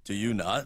Do you not?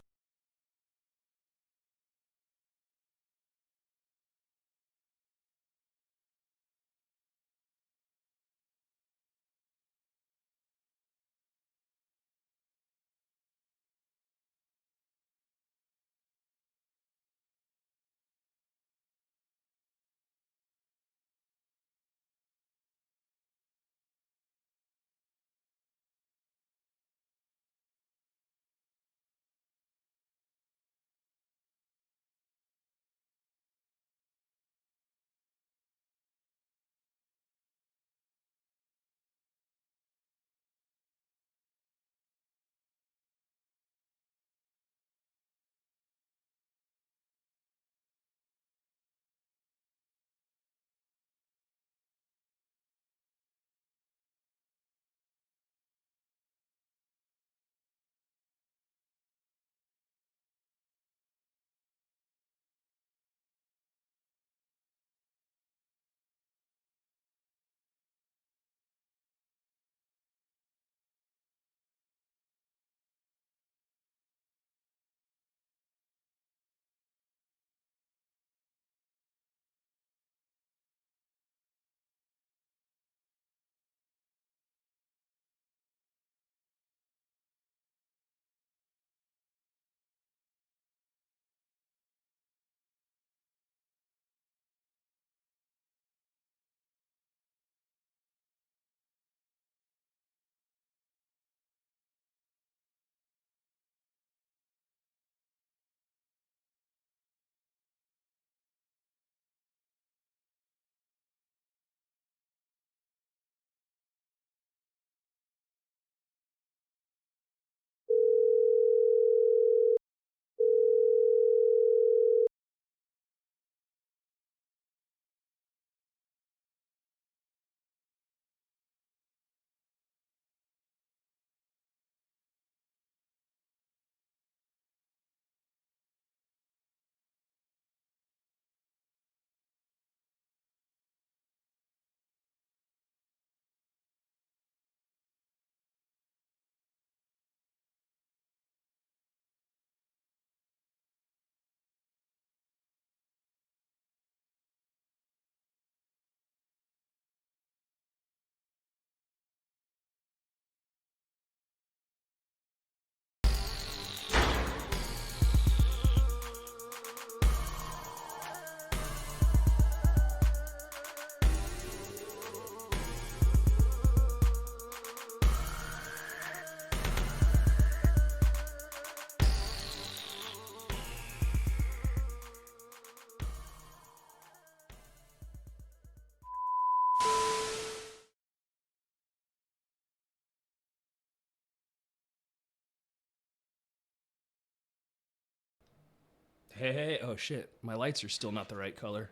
Hey, oh shit, my lights are still not the right color.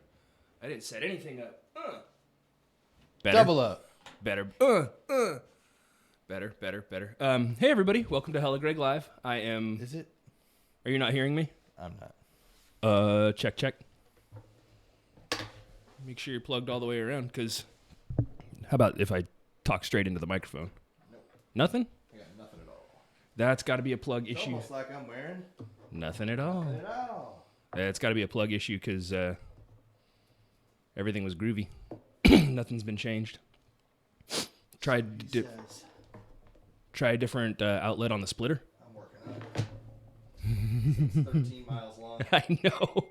I didn't set anything up. Better. Double up. Better. Better. Hey everybody, welcome to hellagregLIVE. I am... Is it? Are you not hearing me? I'm not. Check. Make sure you're plugged all the way around, because... How about if I talk straight into the microphone? Nope. Nothing? I got nothing at all. That's got to be a plug It's issue. almost like I'm wearing Nothing at all. nothing at all. It's got to be a plug issue, because everything was groovy. Nothing's been changed. Try a different outlet on the splitter. I'm working on it. It's 13 miles long. I know.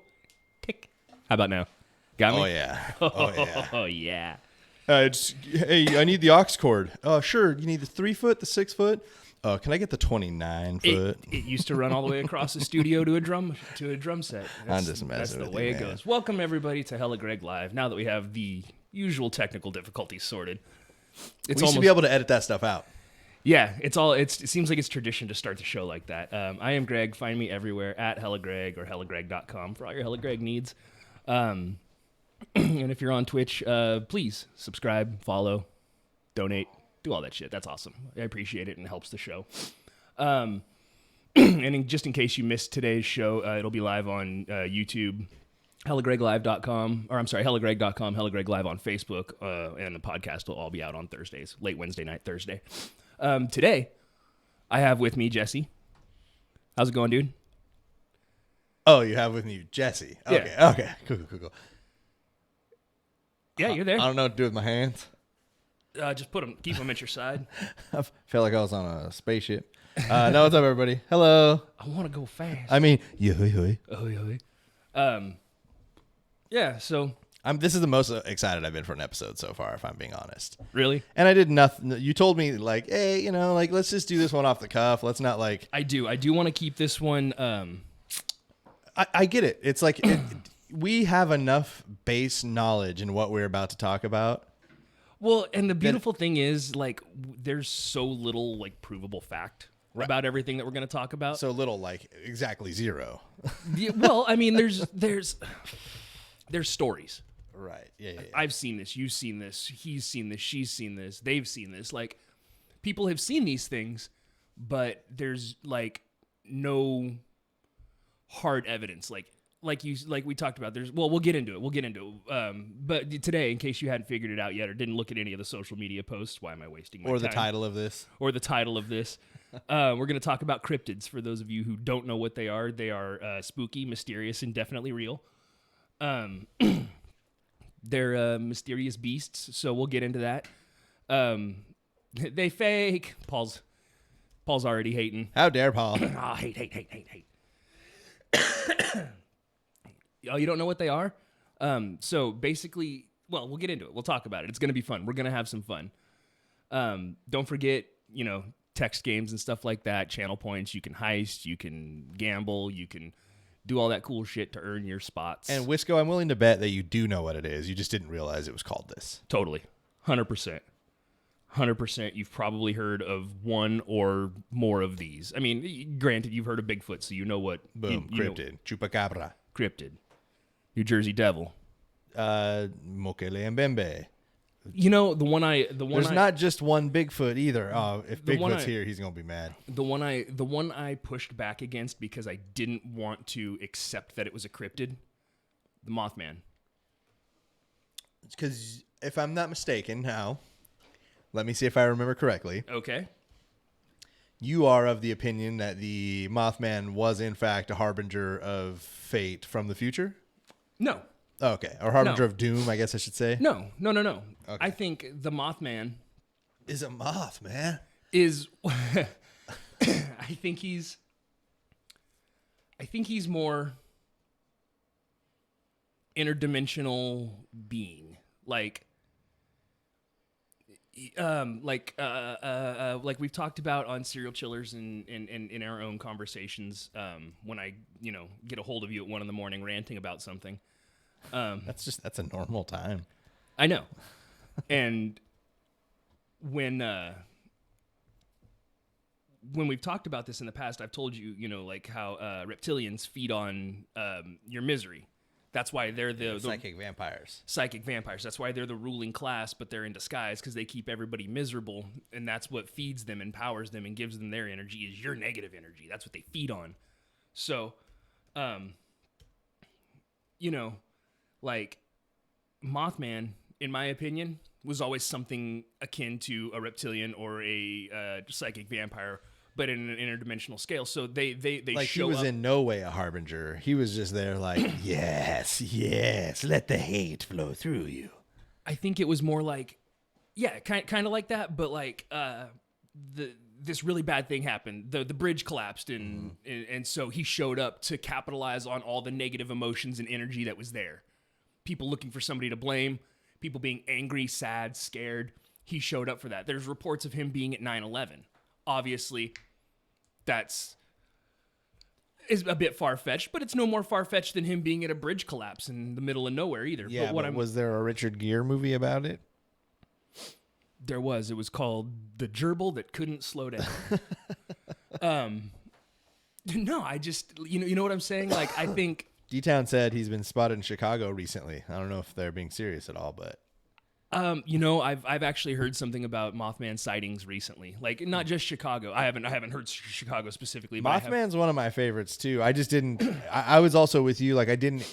Tick. How about now? Got me? Oh, yeah. Oh, yeah. Oh, yeah. Hey, I need the aux cord. Sure. You need the 3 foot, the 6 foot. Can I get the 29 foot? It used to run all the way across the studio to a drum set. I'm just messing That's the with way you, it man. goes. Welcome everybody to hellagregLIVE. Now that we have the usual technical difficulties sorted, We used to be able to edit that stuff out. Yeah, it seems like it's tradition to start the show like that. I am Greg. Find me everywhere at hellagreg or hellagreg.com for all your hellagreg needs. And if you're on Twitch, please subscribe, follow, donate, do all that shit. That's awesome. I appreciate it and it helps the show. And just in case you missed today's show, it'll be live on YouTube, hellagregLIVE.com, or I'm sorry, hellagregg.com, hellagregLIVE on Facebook, and the podcast will all be out on Thursdays, late Wednesday night, Thursday. Today, I have with me Jesse. How's it going, dude? Oh, you have with me Jesse. Okay, Yeah. okay. Cool. Yeah, you're there. I don't know what to do with my hands. Just keep them at your side. I felt like I was on a spaceship. No, what's up, everybody? Hello. I want to go fast. I mean, yeah. Yeah, so. This is the most excited I've been for an episode so far, if I'm being honest. Really? And I did nothing. You told me, like, hey, let's just do this one off the cuff. Let's not, like. I do want to keep this one. I get it. It's like we have enough base knowledge in what we're about to talk about. Well, and the beautiful thing is, like, there's so little, like, provable fact about everything that we're going to talk about. So little, like, exactly zero. Yeah, well, I mean, there's stories. Right. Yeah. I've seen this. You've seen this. He's seen this. She's seen this. They've seen this. Like, people have seen these things, but there's, like, no hard evidence. Like we talked about. We'll get into it. But today, in case you hadn't figured it out yet or didn't look at any of the social media posts, why am I wasting my time? Or the title of this. We're going to talk about cryptids. For those of you who don't know what they are spooky, mysterious, and definitely real. They're mysterious beasts, so we'll get into that. They fake. Paul's already hating. How dare Paul? Hate. Oh, you don't know what they are? So basically, well, we'll get into it. We'll talk about it. It's going to be fun. We're going to have some fun. Don't forget, text games and stuff like that, channel points. You can heist, you can gamble, you can do all that cool shit to earn your spots. And Wisco, I'm willing to bet that you do know what it is. You just didn't realize it was called this. Totally. 100%. 100%. You've probably heard of one or more of these. I mean, granted, you've heard of Bigfoot, so you know what. Boom, cryptid. Chupacabra. Cryptid. New Jersey Devil. Mokele and Bembe. There's not just one Bigfoot either. Oh, if Bigfoot's here, he's gonna be mad. The one I pushed back against because I didn't want to accept that it was a cryptid. The Mothman. Because if I'm not mistaken, now, let me see if I remember correctly. Okay. You are of the opinion that the Mothman was in fact a harbinger of fate from the future? No. Oh, okay. Or harbinger of doom, I guess I should say. No. Okay. Okay. I think the Mothman is a moth, man. Is I think he's more interdimensional being. Like we've talked about on Serial Chillers and in our own conversations, when I, get a hold of you at 1 a.m. ranting about something. That's a normal time. I know. And when we've talked about this in the past, I've told you, like how reptilians feed on your misery. That's why they're the psychic vampires. Psychic vampires. That's why they're the ruling class, but they're in disguise because they keep everybody miserable, and that's what feeds them, empowers them, and gives them their energy is your negative energy. That's what they feed on. So, like Mothman, in my opinion, was always something akin to a reptilian or a psychic vampire, but in an interdimensional scale. So they like show he was up. in no way a harbinger. He was just there like, yes, let the hate flow through you. I think it was more like, kind of like that, but like this really bad thing happened. The bridge collapsed, and so he showed up to capitalize on all the negative emotions and energy that was there. People looking for somebody to blame, people being angry, sad, scared. He showed up for that. There's reports of him being at 9/11. Obviously, is a bit far-fetched, but it's no more far-fetched than him being at a bridge collapse in the middle of nowhere either. Yeah, but was there a Richard Gere movie about it? There was. It was called The Gerbil That Couldn't Slow Down. No, I just, you know what I'm saying? Like, I think... D-Town said he's been spotted in Chicago recently. I don't know if they're being serious at all, but... I've actually heard something about Mothman sightings recently. Like, not just Chicago. I haven't heard Chicago specifically. Mothman's one of my favorites too. I just didn't. I was also with you. Like, I didn't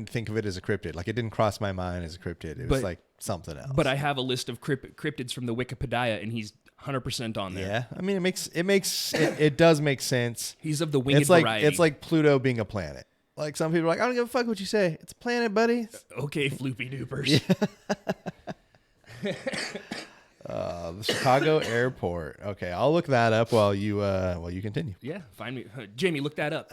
think of it as a cryptid. Like, it didn't cross my mind as a cryptid. It was like something else. But I have a list of cryptids from the Wikipedia, and he's 100% on there. Yeah, I mean it does make sense. He's of the winged variety. It's like Pluto being a planet. Like some people are like, I don't give a fuck what you say. It's a planet, buddy. Okay, floopy doopers. The Chicago airport. Okay, I'll look that up while you continue. Yeah, find me. Jamie, look that up.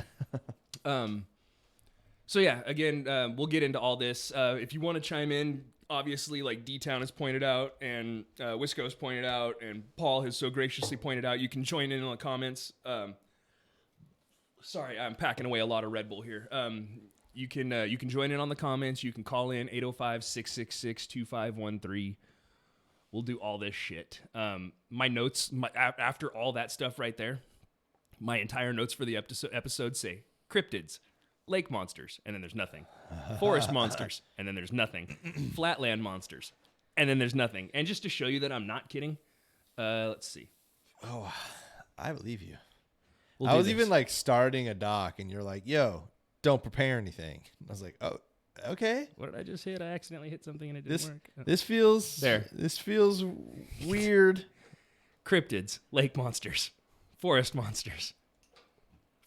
So yeah, again, we'll get into all this. If you want to chime in, obviously, like D-Town has pointed out, and Wisco's pointed out, and Paul has so graciously pointed out, you can join in the comments. Sorry, I'm packing away a lot of Red Bull here. You can join in on the comments. You can call in 805-666-2513. We'll do all this shit. My notes, after all that stuff right there, my entire notes for the episode say cryptids, lake monsters, and then there's nothing. Forest monsters, and then there's nothing. Flatland monsters, and then there's nothing. And just to show you that I'm not kidding, let's see. Oh, I believe you. We'll I was this. even like starting a doc, and you're like, "Yo, don't prepare anything." I was like, "Oh, okay." What did I just hit? I accidentally hit something and it didn't work. This feels there. This feels weird. Cryptids, lake monsters, forest monsters,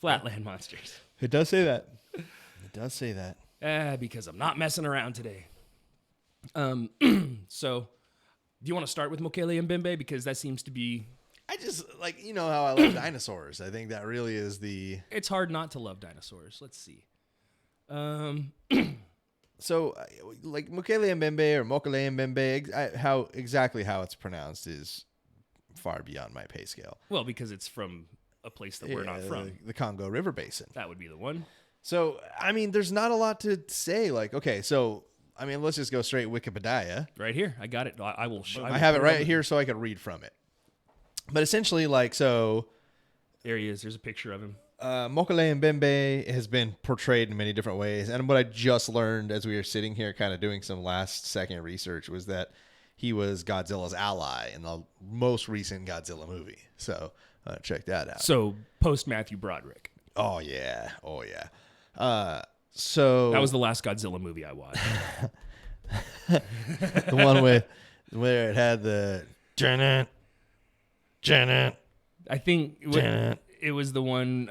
flatland monsters. It does say that. It does say that. Because I'm not messing around today. So, do you want to start with Mokele Mbembe? Because that seems to be... I just, like, you know how I love dinosaurs. I think that really is the... It's hard not to love dinosaurs. Let's see. So, like, Mokele Mbembe or Mokele Mbembe, exactly how it's pronounced is far beyond my pay scale. Well, because it's from a place that we're not from. The Congo River Basin. That would be the one. So, I mean, there's not a lot to say. Like, okay, so, I mean, let's just go straight Wikipedia. Right here. I got it. I will show. I have it right here so I could read from it. But essentially, like, so... There he is. There's a picture of him. Mokele Mbembe has been portrayed in many different ways. And what I just learned as we were sitting here kind of doing some last-second research was that he was Godzilla's ally in the most recent Godzilla movie. So, check that out. So, post-Matthew Broderick. Oh, yeah. Oh, yeah. So... That was the last Godzilla movie I watched. The one where it had the... Janet. I think it was the one...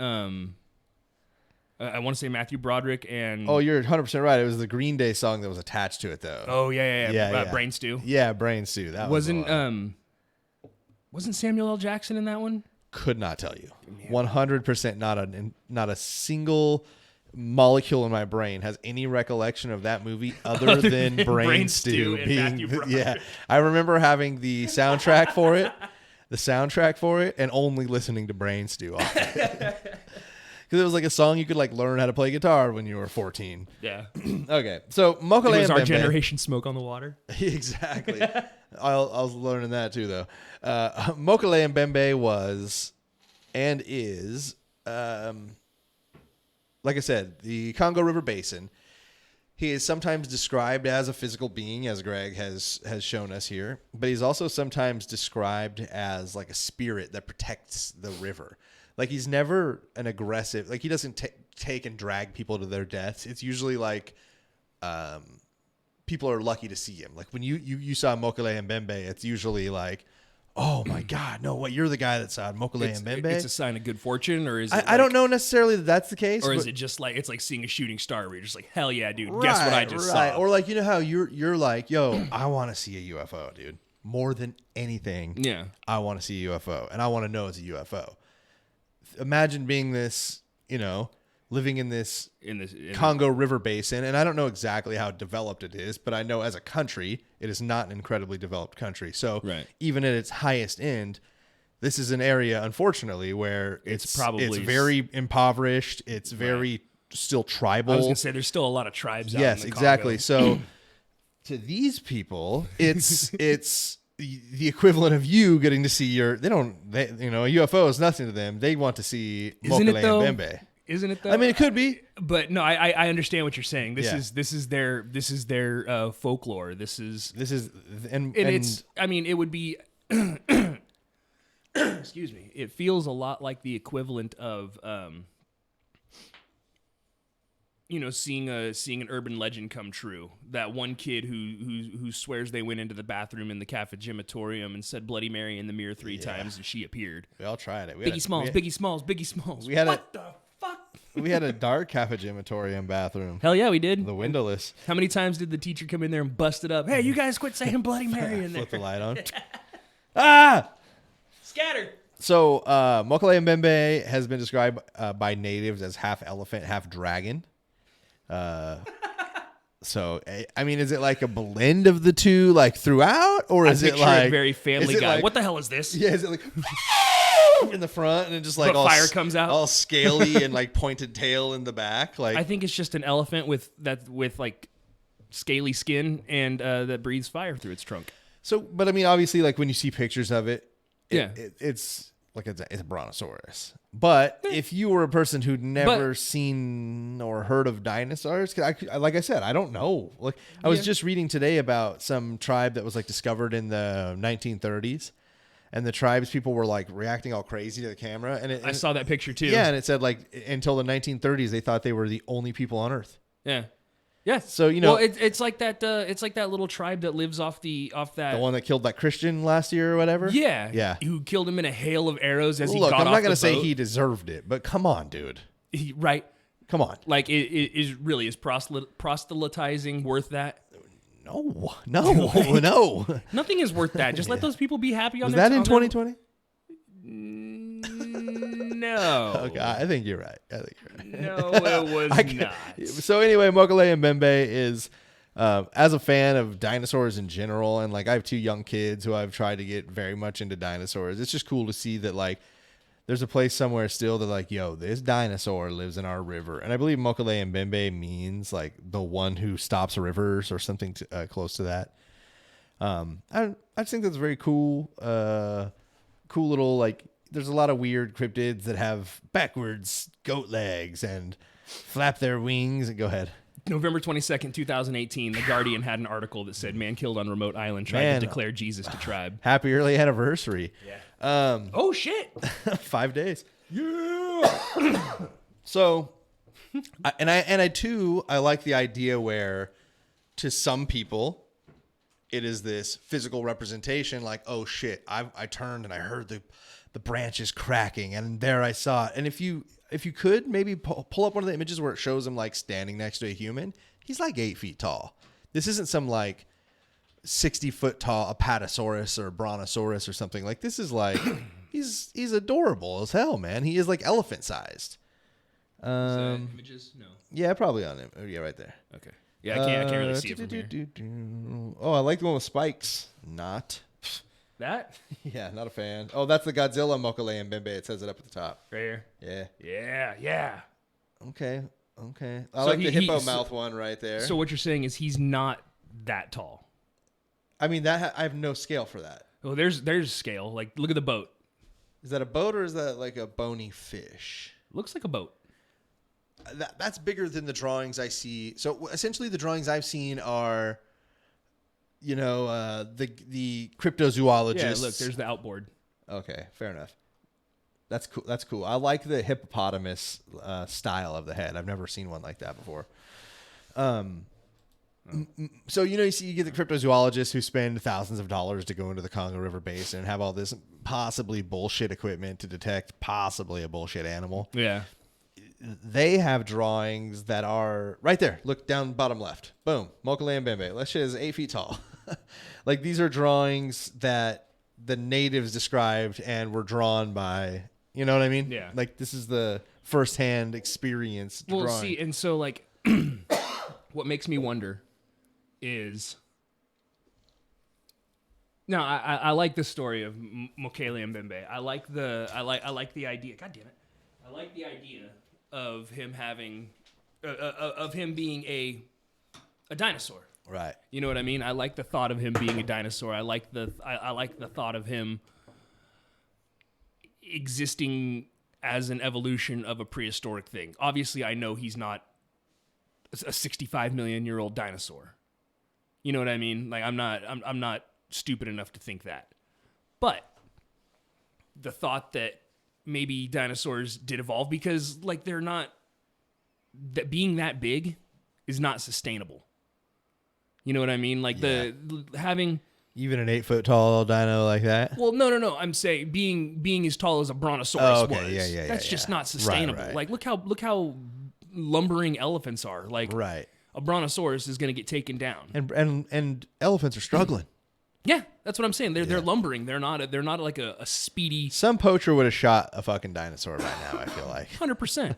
I want to say Matthew Broderick and... Oh, you're 100% right. It was the Green Day song that was attached to it, though. Oh, yeah. Brain Stew. Yeah, Brain Stew. That wasn't Samuel L. Jackson in that one? Could not tell you. 100% not a single molecule in my brain has any recollection of that movie other than Brain Stew being... Yeah, I remember having the soundtrack for it. And only listening to Brain Stew off of it. Because it was like a song you could like learn how to play guitar when you were 14. Yeah. Okay, so Mokele Mbembe. It was our generation Smoke on the Water. Exactly. I was learning that too, though. Mokele Mbembe was and is, like I said, the Congo River Basin. He is sometimes described as a physical being, as Greg has shown us here, but he's also sometimes described as like a spirit that protects the river. Like he's never an aggressive, like he doesn't take and drag people to their deaths. It's usually like people are lucky to see him. Like when you saw Mokele Mbembe, it's usually like, oh my God, no, what, you're the guy that saw Mokele Mbembe? It's a sign of good fortune, or is it I don't know necessarily that that's the case. Or is it just like, it's like seeing a shooting star where you're just like, hell yeah, dude, guess what I just saw? Or like, you know how you're like, yo, I want to see a UFO, dude. More than anything, yeah, I want to see a UFO, and I want to know it's a UFO. Imagine being this, living in this Congo River Basin, and I don't know exactly how developed it is, but I know as a country, it is not an incredibly developed country. So even at its highest end, this is an area, unfortunately, where it's very impoverished. It's very still tribal. I was gonna say there's still a lot of tribes. Yes, out in the exactly. Congo. So to these people, it's the equivalent of you getting to see a UFO is nothing to them. They want to see Mokele Mbembe. Isn't it though? I mean, it could be, but no, I understand what you're saying. This is their folklore. This is it's. I mean, it would be. Excuse me. It feels a lot like the equivalent of seeing an urban legend come true. That one kid who swears they went into the bathroom in the cafegimatorium and said Bloody Mary in the mirror 3 times and she appeared. We all tried it. Biggie Smalls. We had what the fuck? We had a dark cafegimatorium bathroom. Hell yeah, we did. The windowless. How many times did the teacher come in there and bust it up? Hey, you guys quit saying Bloody Mary in there. Flip the light on. Ah! Scatter. So, Mokele Mbembe has been described by natives as half elephant, half dragon. So, I mean, is it like a blend of the two, like throughout, or is it like very Family Guy? Like, what the hell is this? Yeah, is it like in the front and then just like all fire comes out, all scaly and like pointed tail in the back? Like, I think it's just an elephant with like scaly skin and that breathes fire through its trunk. So, but I mean, obviously, like when you see pictures of it, yeah, it's like it's a brontosaurus. But if you were a person who'd never seen or heard of dinosaurs, like I said, I don't know. Like I was just reading today about some tribe that was like discovered in the 1930s, and the tribes people were like reacting all crazy to the camera. And I saw that picture too. Yeah, and it said like until the 1930s they thought they were the only people on Earth. Yeah. Yeah. So well, it's like that. It's like that little tribe that lives off that. The one that killed that Christian last year or whatever. Yeah. Yeah. Who killed him in a hail of arrows as he Look, got off the boat. I'm not going to say he deserved it, but come on, dude. Right. Come on. Like, is proselytizing worth that? No. No. Nothing is worth that. Just let those people be happy on Was their that in 2020? No. Okay, I think you're right. No, it was not. So anyway, Mokele Mbembe is, as a fan of dinosaurs in general, and like I have 2 young kids who I've tried to get very much into dinosaurs. It's just cool to see that like there's a place somewhere still that like, yo, this dinosaur lives in our river. And I believe Mokele Mbembe means like the one who stops rivers or something close to that. I just think that's very cool. Cool little like. There's a lot of weird cryptids that have backwards goat legs and flap their wings. Go ahead. November 22nd, 2018, The Guardian had an article that said, man killed on remote island tried to declare Jesus to tribe. Happy early anniversary. Yeah. Oh, shit. 5 days. Yeah. So, I like the idea where to some people, it is this physical representation like, oh, shit, I turned and I heard the branches cracking and there I saw it. And if you could maybe pull up one of the images where it shows him like standing next to a human, he's like 8 feet tall. This isn't some like 60-foot tall Apatosaurus or Brontosaurus or something. Like this is like he's adorable as hell, man. He is like elephant sized. Is that images? No. Yeah, probably on him. Oh, yeah, right there. Okay. Yeah, I can't really see it from here. Oh, I like the one with spikes. Not. That? Yeah, not a fan. Oh, that's the Godzilla Mokele Mbembe. It says it up at the top. Right here? Yeah. Yeah. Okay. I like the hippo mouth one right there. So what you're saying is he's not that tall. I mean, I have no scale for that. Well, there's scale. Like, look at the boat. Is that a boat or is that like a bony fish? Looks like a boat. That's bigger than the drawings I see. So essentially the drawings I've seen are... the cryptozoologists. Yeah, look, there's the outboard. Okay, fair enough. That's cool. I like the hippopotamus style of the head. I've never seen one like that before. So you get the cryptozoologists who spend thousands of dollars to go into the Congo River Basin and have all this possibly bullshit equipment to detect possibly a bullshit animal. Yeah. They have drawings that are right there. Look down bottom left. Boom. Mokele Mbembe. That shit is 8 feet tall. Like these are drawings that the natives described and were drawn by, you know what I mean? Yeah. Like this is the firsthand experience. Well, drawing. see, and so like what makes me wonder is no, I like the story of Mokele Mbembe. I like the idea. God damn it. I like the idea of him having of him being a dinosaur. Right. You know what I mean? I like the thought of him being a dinosaur. I like the thought of him existing as an evolution of a prehistoric thing. Obviously, I know he's not a 65 million year old dinosaur. You know what I mean? Like I'm not stupid enough to think that. But the thought that maybe dinosaurs did evolve because like they're not that being that big is not sustainable. You know what I mean? Like having even an 8-foot tall dino like that. Well, no. I'm saying being as tall as a brontosaurus was. Yeah. That's just not sustainable. Right. Like look how lumbering elephants are. Like a brontosaurus is going to get taken down. And elephants are struggling. Yeah, that's what I'm saying. They're lumbering. They're not like a speedy. Some poacher would have shot a fucking dinosaur by now, I feel like. 100%.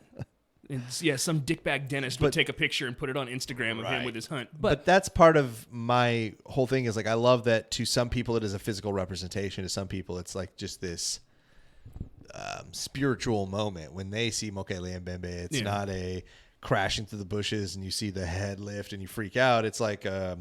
Some dickbag dentist would take a picture and put it on Instagram of him with his hunt. But that's part of my whole thing is like I love that to some people it is a physical representation. To some people it's like just this spiritual moment when they see Mokele and Bembe. It's not a crashing through the bushes and you see the head lift and you freak out. It's like a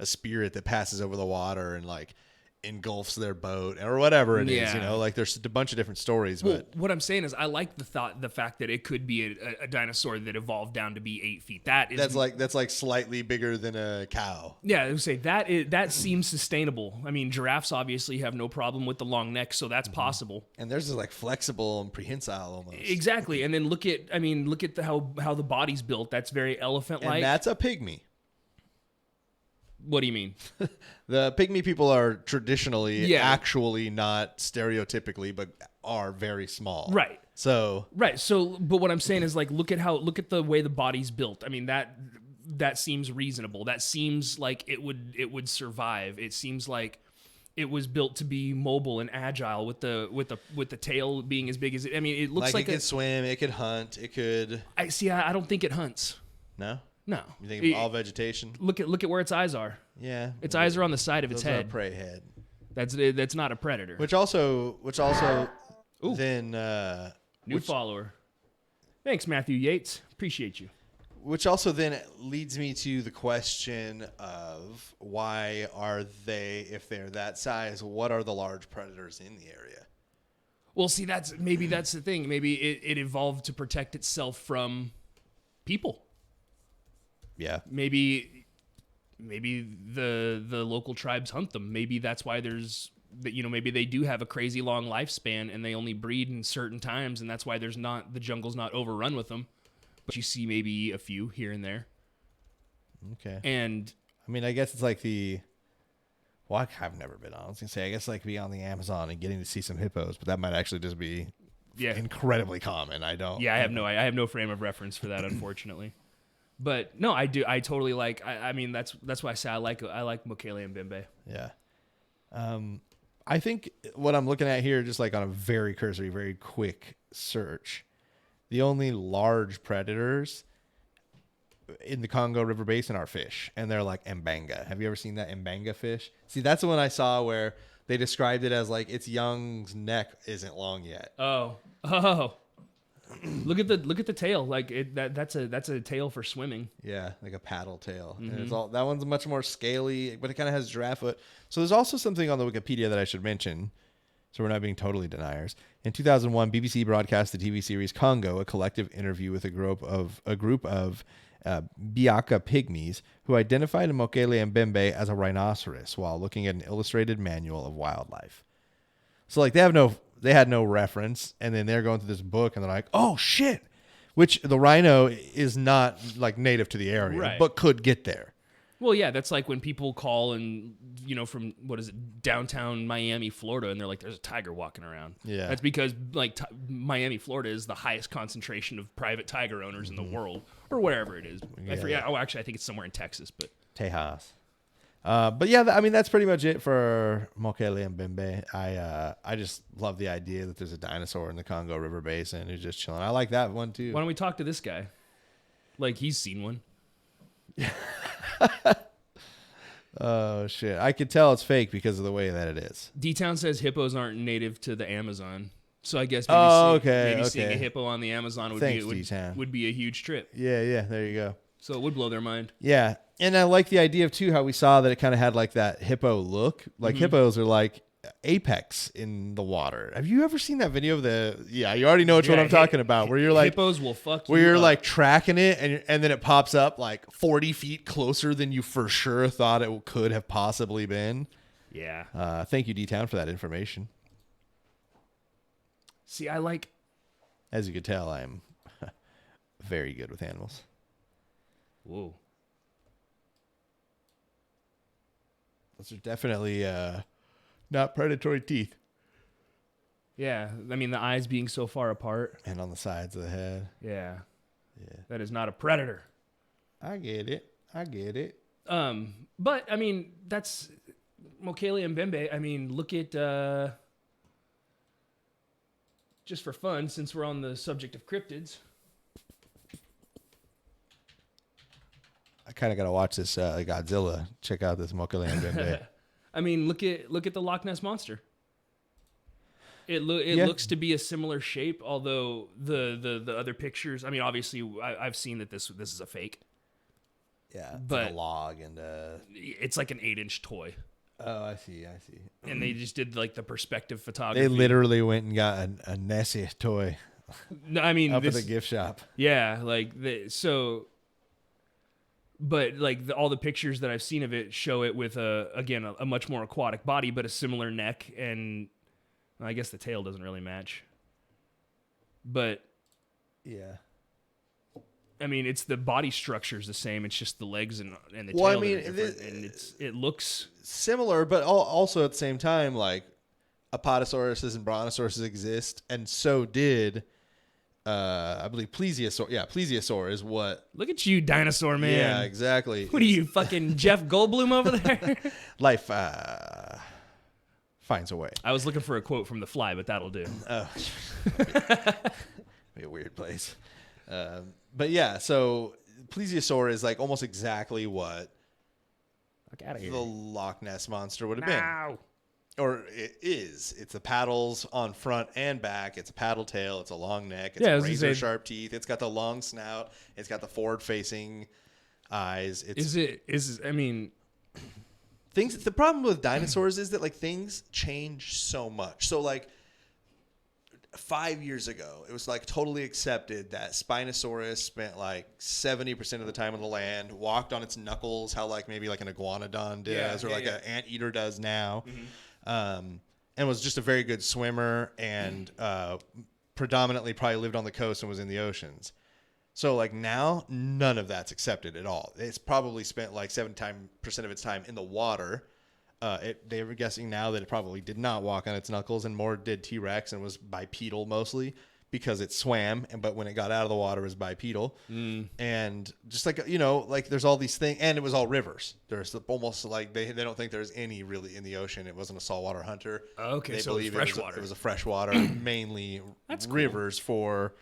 spirit that passes over the water and like engulfs their boat or whatever it is, you know, like there's a bunch of different stories. Well, but what I'm saying is I like the fact that it could be a dinosaur that evolved down to be 8 feet. That's like slightly bigger than a cow. Yeah, I would say that seems sustainable. I mean, giraffes obviously have no problem with the long neck, so that's possible. And theirs is like flexible and prehensile almost. Exactly. And then look at how the body's built. That's very elephant-like. And that's a pygmy. What do you mean? The pygmy people are traditionally actually not stereotypically, but are very small. Right. So, but what I'm saying is like, look at the way the body's built. I mean, that seems reasonable. That seems like it would survive. It seems like it was built to be mobile and agile with the tail being as big as it. I mean, it looks like it could swim, it could hunt, it could. I don't think it hunts. No. No. You think all vegetation? Look at where its eyes are. Yeah. Its eyes are on the side of its Those head. are a prey head. That's not a predator. Which also then new follower. Thanks, Matthew Yates. Appreciate you. Which also then leads me to the question of why are they, if they're that size, what are the large predators in the area? Well, see, that's the thing. Maybe it evolved to protect itself from people. Yeah. Maybe the local tribes hunt them. Maybe that's why maybe they do have a crazy long lifespan and they only breed in certain times, and that's why the jungle's not overrun with them. But you see maybe a few here and there. Okay. And I mean, I guess it's like I've never been on. I was gonna say I guess like being on the Amazon and getting to see some hippos, but that might actually just be incredibly common. I have no frame of reference for that, unfortunately. But no, I do. I totally like. I mean, that's why I say I like Mokele and Bembe. Yeah. I think what I'm looking at here, just like on a very cursory, very quick search, the only large predators in the Congo River Basin are fish, and they're like mbanga. Have you ever seen that mbanga fish? See, that's the one I saw where they described it as like its young's neck isn't long yet. Oh. Look at the tail. Like that's a tail for swimming. Yeah, like a paddle tail. Mm-hmm. And it's that one's much more scaly, but it kind of has giraffe foot. So there's also something on the Wikipedia that I should mention, so we're not being totally deniers. In 2001, BBC broadcast the TV series Congo, a collective interview with a group of Biaka pygmies who identified Mokele and Bembe as a rhinoceros while looking at an illustrated manual of wildlife. So like they had no reference, and then they're going through this book and they're like, oh shit, which the rhino is not like native to the area, right, but could get there. Well, yeah, that's like when people call and, from, what is it, downtown Miami, Florida, and they're like, there's a tiger walking around. Yeah. That's because like Miami, Florida is the highest concentration of private tiger owners in the world, or wherever it is. Yeah. I forget. Oh, actually, I think it's somewhere in Texas, but. Tejas. But yeah, I mean, that's pretty much it for Mokele and Bembe. I just love the idea that there's a dinosaur in the Congo River Basin who's just chilling. I like that one too. Why don't we talk to this guy? Like, he's seen one. Oh shit! I could tell it's fake because of the way that it is. D-Town says hippos aren't native to the Amazon, so I guess maybe seeing a hippo on the Amazon would be a huge trip. Yeah, there you go. So it would blow their mind. Yeah, and I like the idea of too how we saw that it kind of had like that hippo look. Like hippos are like apex in the water. Have you ever seen that video of you already know which one I'm talking about, where you're like hippos will fuck you where you're up. Like tracking it and then it pops up like 40 feet closer than you for sure thought it could have possibly been. Yeah. Thank you, D-Town, for that information. See, as you could tell, I'm very good with animals. Whoa. Those are definitely not predatory teeth. Yeah, I mean the eyes being so far apart. And on the sides of the head. Yeah. Yeah. That is not a predator. I get it. But I mean, that's Mokele and Bembe. I mean, look at just for fun, since we're on the subject of cryptids. I kind of got to watch this Godzilla. Check out this Mokele and Bembe. I mean, look at the Loch Ness Monster. It looks to be a similar shape, although the other pictures. I mean, obviously, I've seen that this is a fake. Yeah, but like a log and it's like an 8-inch toy. Oh, I see. And they just did like the perspective photography. They literally went and got a Nessie toy. No, I mean, up at the gift shop. Yeah, like but like all the pictures that I've seen of it show it with a much more aquatic body, but a similar neck, and I guess the tail doesn't really match. But yeah, I mean, it's the body structure is the same. It's just the legs and the tail that are different, and it looks similar, but also at the same time, like Apatosauruses and Brontosauruses exist, and so did I believe Plesiosaur. Yeah, Plesiosaur is what. Look at you, dinosaur man. Yeah, exactly. What are you, fucking Jeff Goldblum over there? Life finds a way. I was looking for a quote from The Fly, but that'll do. Oh, be a weird place. But yeah, so Plesiosaur is like almost exactly what the Loch Ness Monster would have been. Or it is. It's the paddles on front and back. It's a paddle tail. It's a long neck. It's razor sharp teeth. It's got the long snout. It's got the forward facing eyes. I mean, things. The problem with dinosaurs is that like things change so much. So like 5 years ago, it was like totally accepted that Spinosaurus spent like 70% of the time on the land, walked on its knuckles, how like maybe like an iguanodon does, or like an anteater does now. Mm-hmm. And was just a very good swimmer and predominantly probably lived on the coast and was in the oceans. So like now, none of that's accepted at all. It's probably spent like 70% of its time in the water. They were guessing now that it probably did not walk on its knuckles and more did T-Rex and was bipedal mostly because it swam. But when it got out of the water, it was bipedal. And just like, like there's all these things. And it was all rivers. There's almost like they don't think there's any really in the ocean. It wasn't a saltwater hunter. Okay, they so believe it was freshwater. It was a freshwater, mainly rivers for,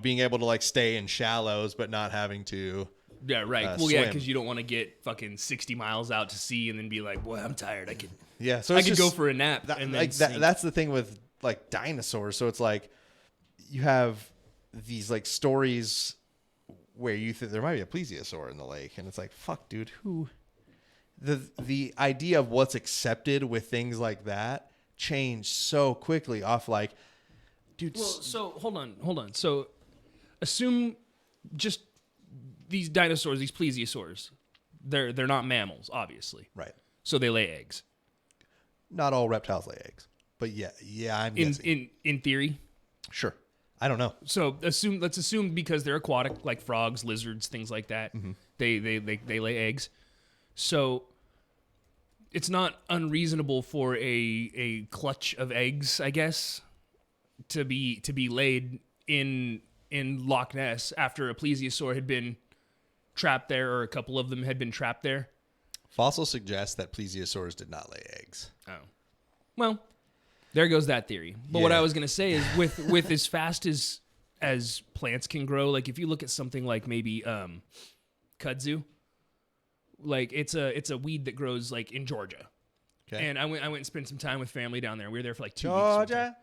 being able to like stay in shallows but not having to. Yeah, right. Well, yeah, because you don't want to get fucking 60 miles out to sea and then be like, boy, I'm tired. I could go for a nap. And then that's the thing with like dinosaurs. So it's like you have these like stories where you think there might be a plesiosaur in the lake, and it's like, fuck, dude, who? The idea of what's accepted with things like that changed so quickly off like, dude. Well, so hold on. So assume just these dinosaurs, these plesiosaurs, they're not mammals, obviously. Right. So they lay eggs. Not all reptiles lay eggs, but yeah, I'm guessing. In theory. Sure. I don't know. So let's assume because they're aquatic, like frogs, lizards, things like that, they lay eggs. So it's not unreasonable for a clutch of eggs, I guess, to be laid in Loch Ness after a plesiosaur had been trapped there, or a couple of them had been trapped there. Fossils suggest that plesiosaurs did not lay eggs. Oh, well, there goes that theory. But what I was gonna say is, with as fast as plants can grow, like if you look at something like maybe kudzu, like it's a weed that grows like in Georgia. Okay. And I went and spent some time with family down there. We were there for like 2 weeks. Georgia.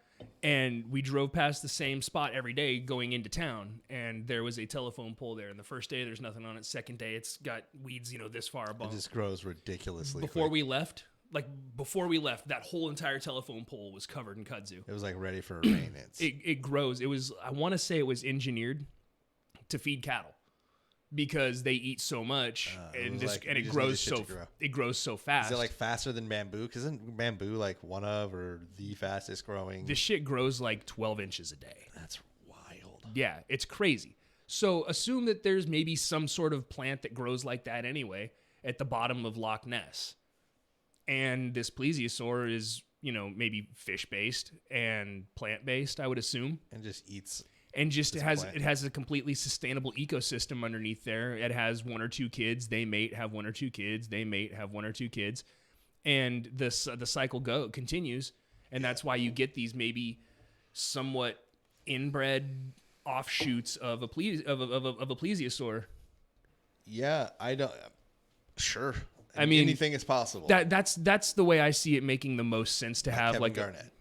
And we drove past the same spot every day going into town, and there was a telephone pole there. And the first day, there's nothing on it. Second day, it's got weeds, this far above. It just grows ridiculously. Before we left, that whole entire telephone pole was covered in kudzu. It was like ready for maintenance. It grows. It was, I want to say it was engineered to feed cattle because they eat so much, it grows so fast. Is it like faster than bamboo? Because isn't bamboo like one of or the fastest growing? This shit grows like 12 inches a day. That's wild. Yeah, it's crazy. So assume that there's maybe some sort of plant that grows like that anyway at the bottom of Loch Ness. And this plesiosaur is, maybe fish-based and plant-based, I would assume. And just eats. And just it has a completely sustainable ecosystem underneath there. It has 1 or 2 kids. They mate, have 1 or 2 kids. They mate, have 1 or 2 kids. And the cycle continues. And that's why you get these maybe somewhat inbred offshoots of a plesiosaur. Yeah, I don't. Sure. I mean, anything is possible. That's the way I see it making the most sense to have Kevin Garnett.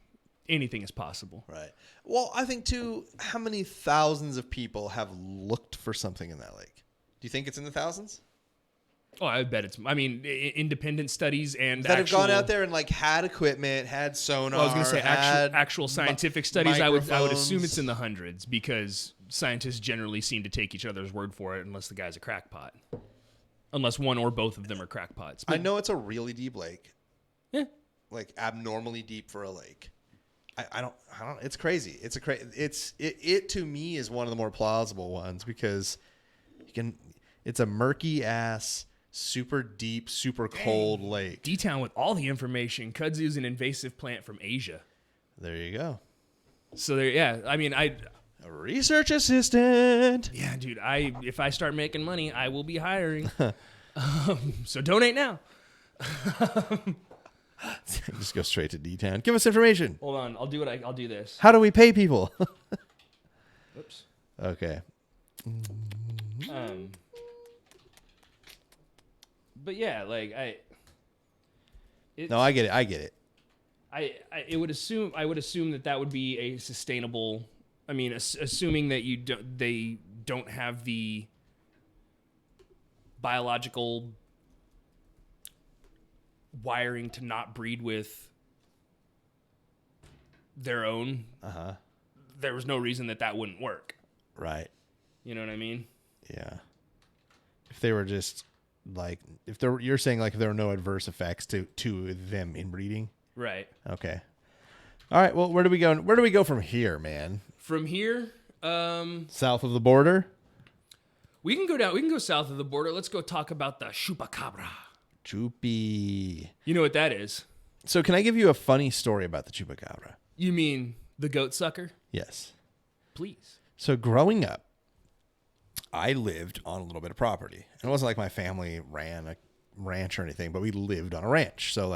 Anything is possible. Right. Well, I think too, how many thousands of people have looked for something in that lake? Do you think it's in the thousands? Oh, I bet independent studies and that have gone out there and had equipment, had sonar. Well, I was going to say actual scientific studies. I would assume it's in the hundreds because scientists generally seem to take each other's word for it unless the guy's a crackpot. Unless one or both of them are crackpots. I know it's a really deep lake. Yeah. Abnormally deep for a lake. I don't. It's crazy. It to me is one of the more plausible ones because it's a murky ass, super deep, super cold lake. D-Town with all the information. Kudzu is an invasive plant from Asia. There you go. So a research assistant. Yeah, dude. If I start making money, I will be hiring. So donate now. Just go straight to D-Town. Give us information. Hold on. I'll do this. How do we pay people? Oops. Okay. But yeah, No, I get it. I get it. I would assume that would be a sustainable. I mean, assuming that they don't have the biological wiring to not breed with their own. There was no reason that wouldn't work. Right. You know what I mean? Yeah. If they were just you're saying if there were no adverse effects to them inbreeding. Right. Okay. All right. Well, where do we go? Where do we go from here, man? From here, south of the border. We can go down. We can go south of the border. Let's go talk about the chupacabra. Chupi. You know what that is? So, can I give you a funny story about the chupacabra? You mean the goat sucker? Yes. Please. So, growing up, I lived on a little bit of property. It wasn't like my family ran a ranch or anything, but we lived on a ranch. So,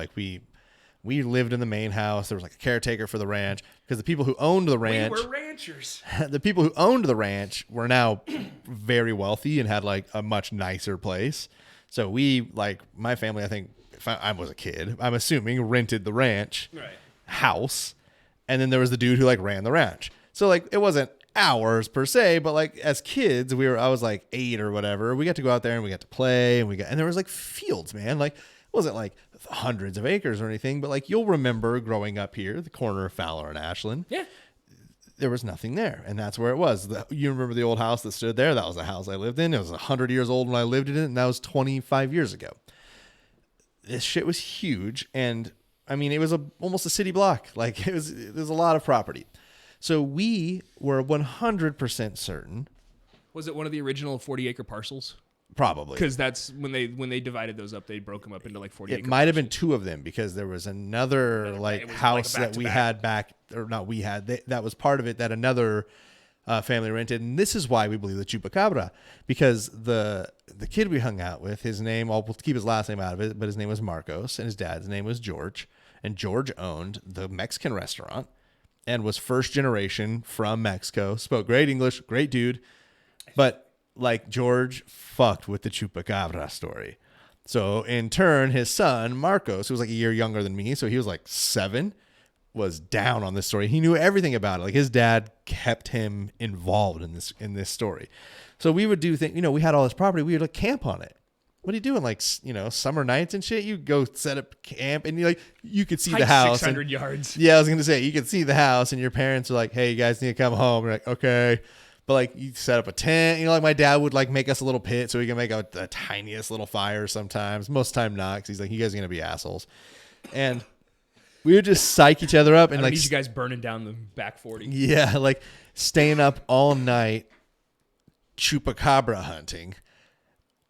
we lived in the main house. There was a caretaker for the ranch because the people who owned the ranch. We were ranchers. The people who owned the ranch were now very wealthy and had a much nicer place. So we, my family, I think, if I was a kid, I'm assuming, rented the ranch house. And then there was the dude who ran the ranch. So it wasn't ours per se, but as kids, I was 8 or whatever. We got to go out there and we got to play and there was fields, man. It wasn't hundreds of acres or anything, but you'll remember growing up here, the corner of Fowler and Ashland. Yeah. There was nothing there, and that's where it was. You remember the old house that stood there? That was the house I lived in. It was 100 years old when I lived in it, and that was 25 years ago. This shit was huge, and I mean, it was almost a city block. There's a lot of property. So we were 100% certain. Was it one of the original 40-acre parcels? Probably. Because that's when they divided those up, they broke them up into 40 acres. It might have been 2 of them because there was another house that we had back, or not we had, that was part of it that another family rented. And this is why we believe the chupacabra, because the kid we hung out with, his name, we'll keep his last name out of it, but his name was Marcos and his dad's name was George. And George owned the Mexican restaurant and was first generation from Mexico, spoke great English, great dude. But George fucked with the chupacabra story. So in turn, his son, Marcos, who was a year younger than me, so he was 7, was down on this story. He knew everything about it. His dad kept him involved in this story. So we would do things, we had all this property. We would camp on it. What are you doing? Summer nights and shit? You go set up camp and you could see the house. 600 yards. Yeah, I was going to say, you could see the house and your parents are hey, you guys need to come home. We're okay. But you set up a tent, my dad would make us a little pit so we can make the tiniest little fire sometimes. Most of the time not, because he's you guys are going to be assholes. And we would just psych each other up. And I don't need you guys burning down the back 40. Yeah, staying up all night chupacabra hunting.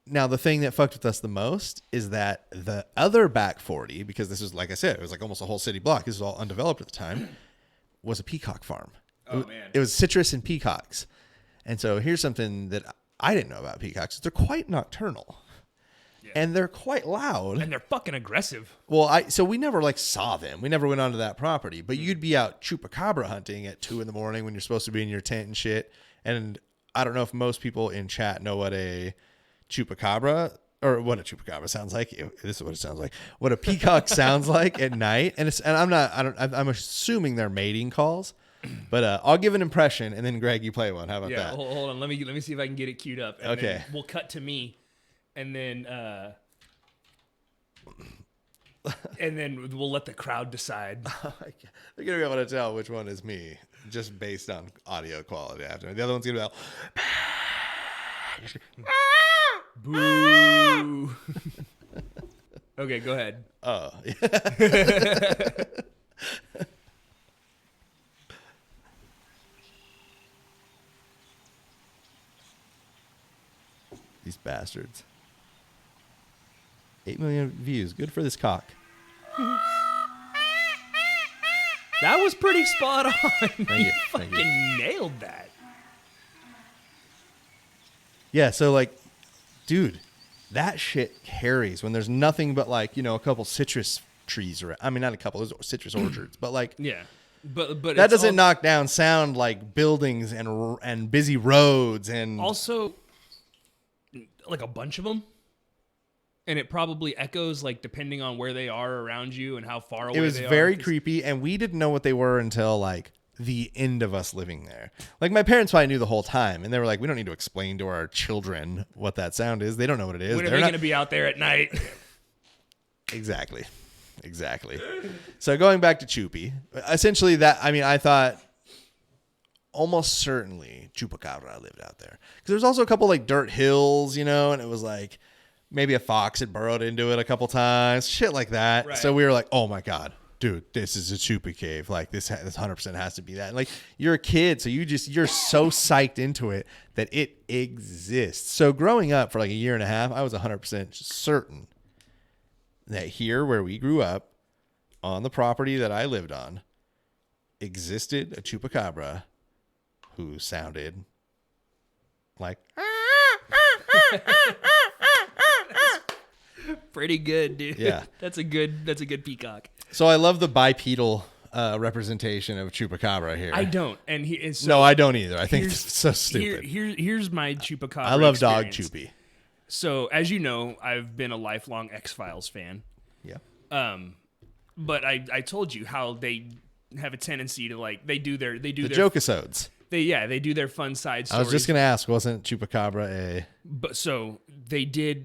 Now, the thing that fucked with us the most is that the other back 40, because this was, like I said, it was like almost a whole city block. This was all undeveloped at the time, was a peacock farm. Man. It was citrus and peacocks. And so here's something that I didn't know about peacocks. They're quite nocturnal. Yeah. And they're quite loud. And they're fucking aggressive. Well, so we never like saw them. We never went onto that property. But you'd be out chupacabra hunting at 2 a.m. when you're supposed to be in your tent and shit. And I don't know if most people in chat know what a chupacabra or what a chupacabra sounds like. This is what it sounds like. What a peacock sounds like at night. And I'm assuming they're mating calls. But I'll give an impression, and then Greg, you play one. How about that? Hold on. Let me see if I can get it queued up. And okay. Then we'll cut to me, and then we'll let the crowd decide. They're gonna be able to tell which one is me just based on audio quality. After the other one's gonna be boo. Okay, go ahead. Oh. These bastards. 8 million views. Good for this cock. That was pretty spot on. Thank you. Fucking nailed that. Yeah, so like, dude, that shit carries when there's nothing but like, a couple citrus trees around. I mean, not a couple, those are citrus orchards, but like, yeah. But that doesn't knock down sound like buildings and busy roads and also like a bunch of them, and it probably echoes like depending on where they are around you and how far away. It was very creepy, and we didn't know what they were until like the end of us living there. Like my parents probably knew the whole time, and they were like, "We don't need to explain to our children what that sound is. They don't know what it is. When are they going to be out there at night?" Exactly. So going back to Chupi, essentially I thought almost certainly chupacabra lived out there because there's also a couple like dirt hills, and it was like maybe a fox had burrowed into it a couple times, shit like that. Right. So we were like, oh my God, dude, this is a Chupi cave. Like this 100% has to be that. And like you're a kid, so you're so psyched into it that it exists. So growing up for like a year and a half, I was 100% certain that here where we grew up on the property that I lived on existed a chupacabra who sounded like pretty good, dude. Yeah. That's a good peacock. So I love the bipedal representation of chupacabra here. I don't. And no, I don't either. I think it's so stupid. Here's my chupacabra I love experience. dog Chupi. So as you know, I've been a lifelong X-Files fan. Yeah. But I told you how they have a tendency to like they do their joke-episodes. They do their fun side stories. I was just gonna ask, wasn't chupacabra a? But so they do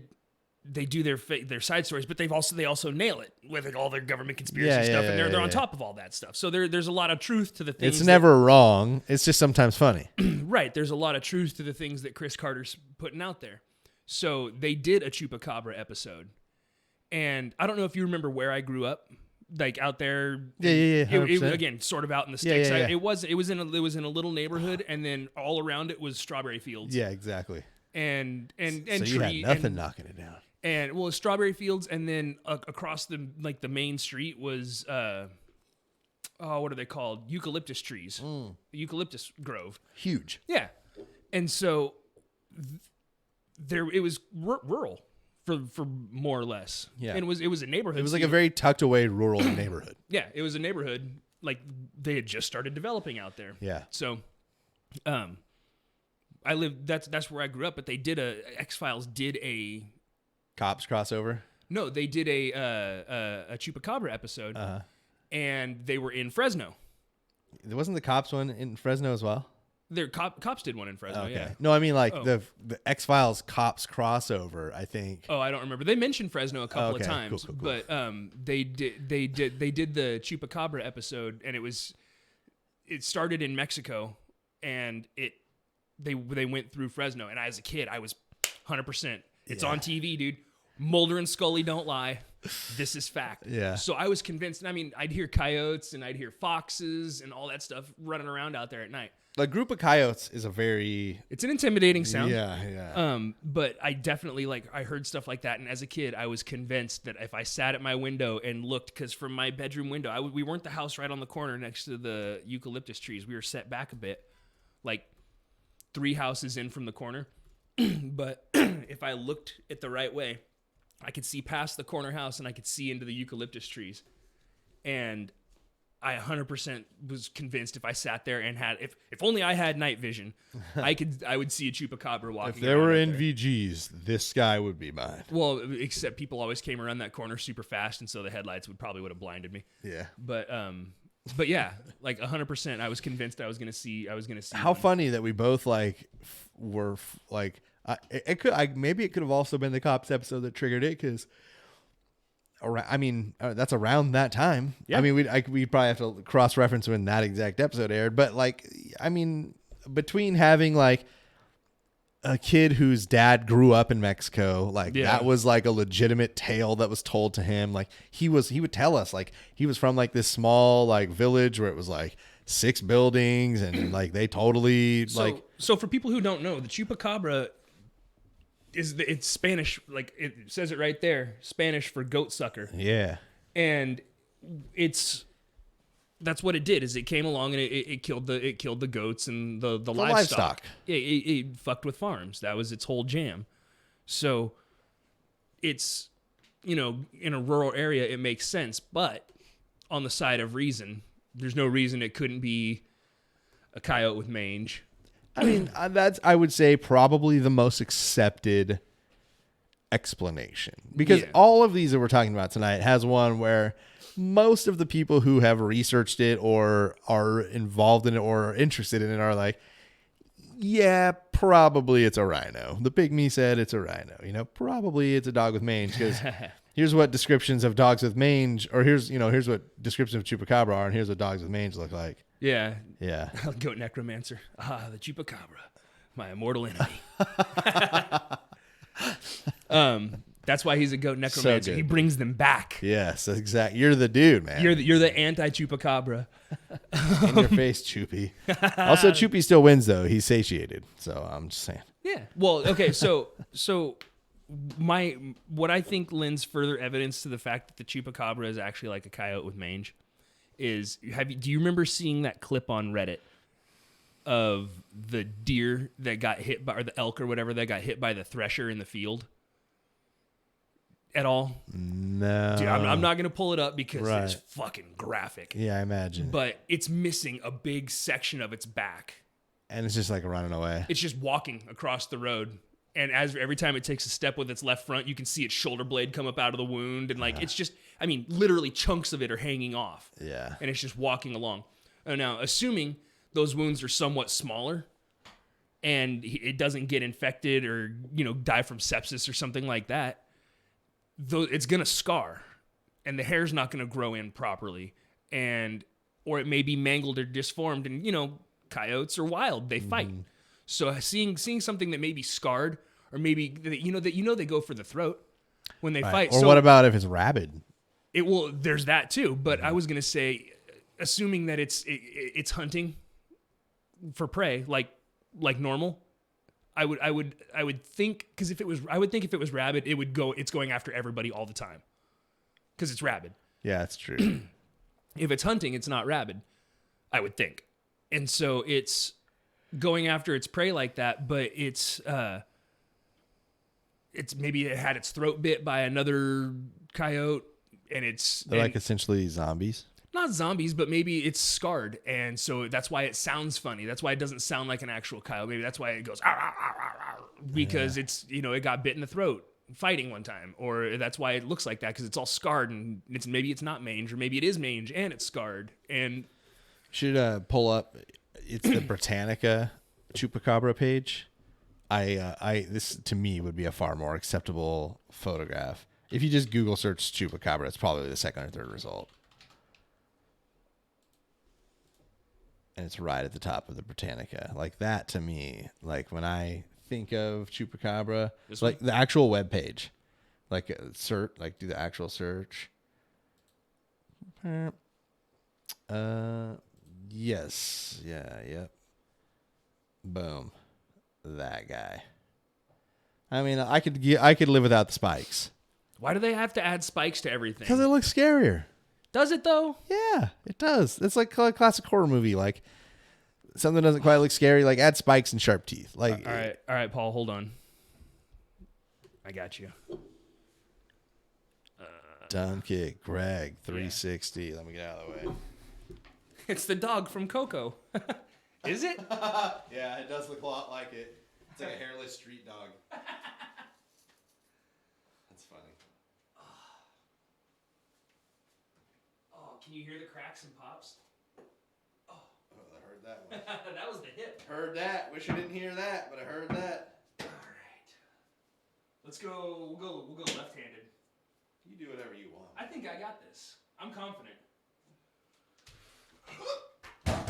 their side stories, but they also nail it with like all their government conspiracy stuff, and they're on top of all that stuff. So there's a lot of truth to the things. It's never wrong. It's just sometimes funny. Right. There's a lot of truth to the things that Chris Carter's putting out there. So they did a chupacabra episode, and I don't know if you remember where I grew up. Like out there, yeah. It, again, sort of out in the sticks. Yeah. It was in a little neighborhood, and then all around it was strawberry fields. Yeah, exactly. And so you had nothing knocking it down. And well, strawberry fields, and then across the main street was what are they called? Eucalyptus trees. The eucalyptus grove. Huge. Yeah, and so it was rural. For more or less, yeah, and it was a neighborhood. It was like a very tucked away rural neighborhood. Yeah, it was a neighborhood like they had just started developing out there. Yeah. So, I lived. That's where I grew up. But they did X-Files did a cops crossover. No, they did a chupacabra episode, and they were in Fresno. Wasn't the cops one in Fresno as well? Their cops did one in Fresno. Okay. Yeah. No, I mean like the X-Files cops crossover. I think. Oh, I don't remember. They mentioned Fresno a couple of times, cool. But they did the chupacabra episode, and it started in Mexico, and they went through Fresno, and as a kid, I was 100%. It's on TV, dude. Mulder and Scully don't lie. This is fact. Yeah. So I was convinced. And I mean, I'd hear coyotes and I'd hear foxes and all that stuff running around out there at night. A group of coyotes is it's an intimidating sound. Yeah. But I definitely I heard stuff like that. And as a kid, I was convinced that if I sat at my window and looked, because from my bedroom window, we weren't the house right on the corner next to the eucalyptus trees. We were set back a bit, like 3 houses in from the corner. But if I looked it the right way, I could see past the corner house and I could see into the eucalyptus trees. And I 100% was convinced if I sat there and if only I had night vision, I would see a chupacabra walking. If there were NVGs, this guy would be mine. Well, except people always came around that corner super fast, and so the headlights would have blinded me. Yeah. But yeah, 100%, I was convinced I was gonna see. How funny that we both were maybe it could have also been the cops episode that triggered it, because that's around that time. Yeah. I mean, we'd probably have to cross-reference when that exact episode aired. But, between having, a kid whose dad grew up in Mexico, that was, a legitimate tale that was told to him. He would tell us, he was from, this small, village where it was, 6 buildings, and, they totally, So for people who don't know, the chupacabra... it's Spanish, it says it right there, Spanish for goat sucker. Yeah. And that's what it did, is it came along and it killed the goats and the livestock. It fucked with farms. That was its whole jam. So it's, in a rural area, it makes sense, but on the side of reason, there's no reason it couldn't be a coyote with mange. I mean, that's, I would say, probably the most accepted explanation, because all of these that we're talking about tonight has one where most of the people who have researched it or are involved in it or are interested in it are like, yeah, probably it's a rhino. The pygmy said it's a rhino. Probably it's a dog with mange, because here's what descriptions of dogs with mange, or here's what descriptions of chupacabra are, and here's what dogs with mange look like. Yeah. Yeah. Goat necromancer. The chupacabra, my immortal enemy. That's why he's a goat necromancer. So he brings them back. Yes, exactly. You're the dude, man. You're the anti-chupacabra. In your face, Choopy. Also, Choopy still wins, though. He's satiated. So I'm just saying. Yeah. Well, okay. So what I think lends further evidence to the fact that the chupacabra is actually like a coyote with mange is, do you remember seeing that clip on Reddit of the deer that got hit by, or the elk or whatever, that got hit by the thresher in the field at all? No. Dude, I'm not going to pull it up because it's fucking graphic. Yeah, I imagine. But it's missing a big section of its back. And it's just running away. It's just walking across the road. And every time it takes a step with its left front, you can see its shoulder blade come up out of the wound. And it's just, literally chunks of it are hanging off. Yeah. And it's just walking along. Now, assuming those wounds are somewhat smaller and it doesn't get infected or, die from sepsis or something like that, though it's going to scar and the hair's not going to grow in properly, or it may be mangled or disformed, and, coyotes are wild. They fight. So seeing something that may be scarred, or maybe they go for the throat when they fight. Or what about if it's rabid? There's that too. But I was gonna say, assuming that it's hunting for prey like normal, I would think, because if it was rabid, it's going after everybody all the time, because it's rabid. Yeah, that's true. If it's hunting, it's not rabid, I would think, and so it's going after its prey like that, but it's maybe it had its throat bit by another coyote, and they're essentially zombies. Not zombies, but maybe it's scarred, and so that's why it sounds funny. That's why it doesn't sound like an actual coyote. Maybe that's why it goes because it's it got bit in the throat fighting one time, or that's why it looks like that, because it's all scarred, and maybe it's not mange, or maybe it is mange and it's scarred. And should pull up. It's the Britannica chupacabra page. This to me would be a far more acceptable photograph. If you just Google search chupacabra, it's probably the second or third result. And it's right at the top of the Britannica. That to me, when I think of chupacabra, the actual web page, search, do the actual search. Yes. Yeah. Yep. Boom. That guy. I mean, I could live without the spikes. Why do they have to add spikes to everything? Because it looks scarier. Does it though? Yeah, it does. It's like a classic horror movie. Like something doesn't quite look scary. Like add spikes and sharp teeth. Like all right, Paul, hold on. I got you. Dumb kick, Greg, 360. Yeah. Let me get out of the way. It's the dog from Coco. Is it? Yeah, it does look a lot like it. It's like a hairless street dog. That's funny. Oh, can you hear the cracks and pops? Oh, I heard that one. That was the hip. Heard that. Wish I didn't hear that, but I heard that. All right. Let's go. We'll go left-handed. You do whatever you want. I think I got this. I'm confident.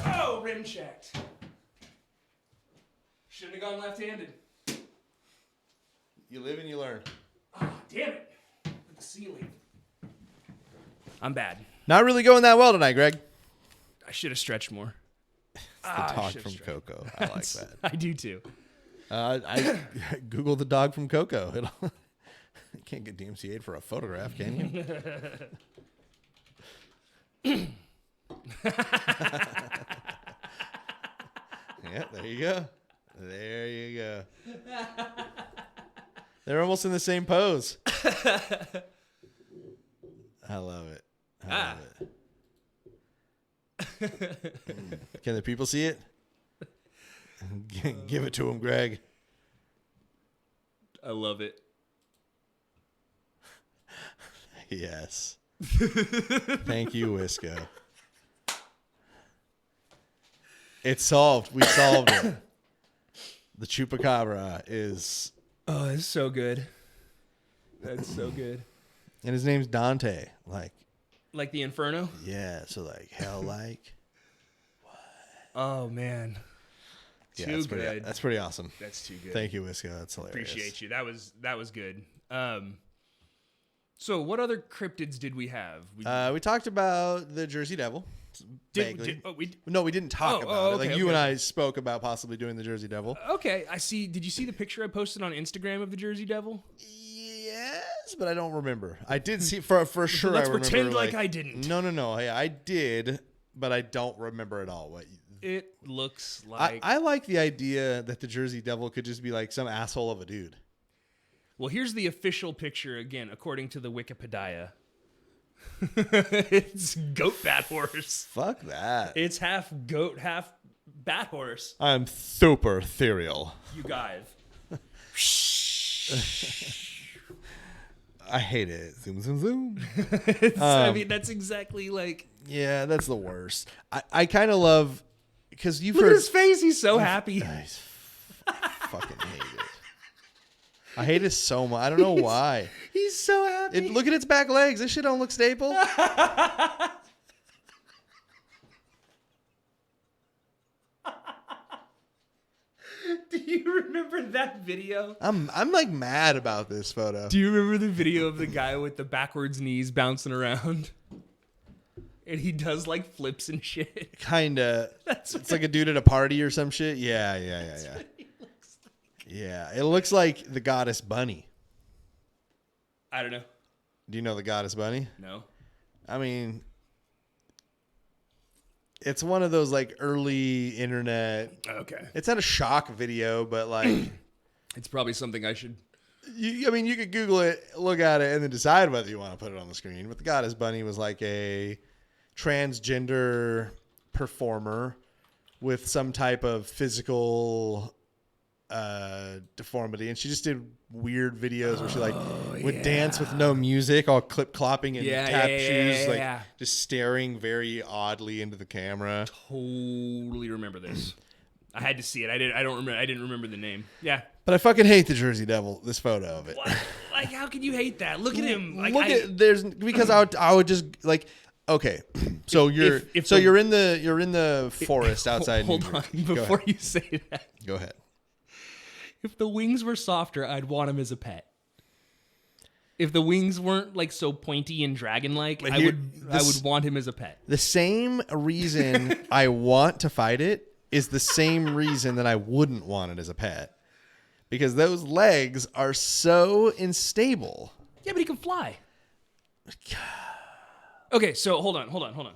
Oh, rim checked. Shouldn't have gone left-handed. You live and you learn. Oh, damn it. With the ceiling. I'm bad. Not really going that well tonight, Greg. I should have stretched more. It's the dog from Coco. I like that. I do too. I Google the dog from Coco. You can't get DMCA'd for a photograph, can you? Yeah, there you go. There you go. They're almost in the same pose. I love it. I love it. Can the people see it? Give it to them, Greg. I love it. Yes. Thank you, Wisco. It's solved. We solved it. The Chupacabra is... Oh, it's so good. That's so good. And his name's Dante. Like the Inferno? Yeah, so like hell like. What? Oh, man. Yeah, too good. That's pretty awesome. That's too good. Thank you, Wisco. That's hilarious. Appreciate you. That was good. So what other cryptids did we have? We talked about the Jersey Devil. No, we didn't talk about it. Like you and I spoke about possibly doing the Jersey Devil. Okay, I see. Did you see the picture I posted on Instagram of the Jersey Devil? Yes, but I don't remember. I did see for sure. Let's I remember, pretend like I didn't. No. I did, but I don't remember at all. It looks like... I like the idea that the Jersey Devil could just be like some asshole of a dude. Well, here's the official picture again, according to the Wikipedia. It's goat bat horse. Fuck that. It's half goat, half bat horse. I'm super ethereal. You guys. I hate it. Zoom, zoom, zoom. I mean, that's exactly like... Yeah, that's the worst. I kind of love... Because you've Look heard... at his face. He's so happy. I fucking hate it. I hate it so much. I don't know why. He's so happy. Look at its back legs. This shit don't look stable. Do you remember that video? I'm like mad about this photo. Do you remember the video of the guy with the backwards knees bouncing around? And he does like flips and shit. Kinda. It's like a dude at a party or some shit. Yeah. Yeah, it looks like the goddess Bunny. I don't know. Do you know the goddess Bunny? No. I mean, it's one of those like early internet. Okay. It's not a shock video, but like, it's probably something I should. I mean, you could Google it, look at it, and then decide whether you want to put it on the screen. But the goddess Bunny was like a transgender performer with some type of physical deformity, and she just did weird videos where she like would dance with no music, all clip clopping and tap shoes, like just staring very oddly into the camera. Totally remember this. I had to see it. I didn't remember the name. Yeah, but I fucking hate the Jersey Devil. This photo of it. What? Like, how can you hate that? Look at him. Like, because I would just like. Okay, so you're in the forest outside. Hold on, before you say that. Go ahead. If the wings were softer, I'd want him as a pet. If the wings weren't like so pointy and dragon-like, I would want him as a pet. The same reason I want to fight it is the same reason that I wouldn't want it as a pet. Because those legs are so unstable. Yeah, but he can fly. Okay, so hold on.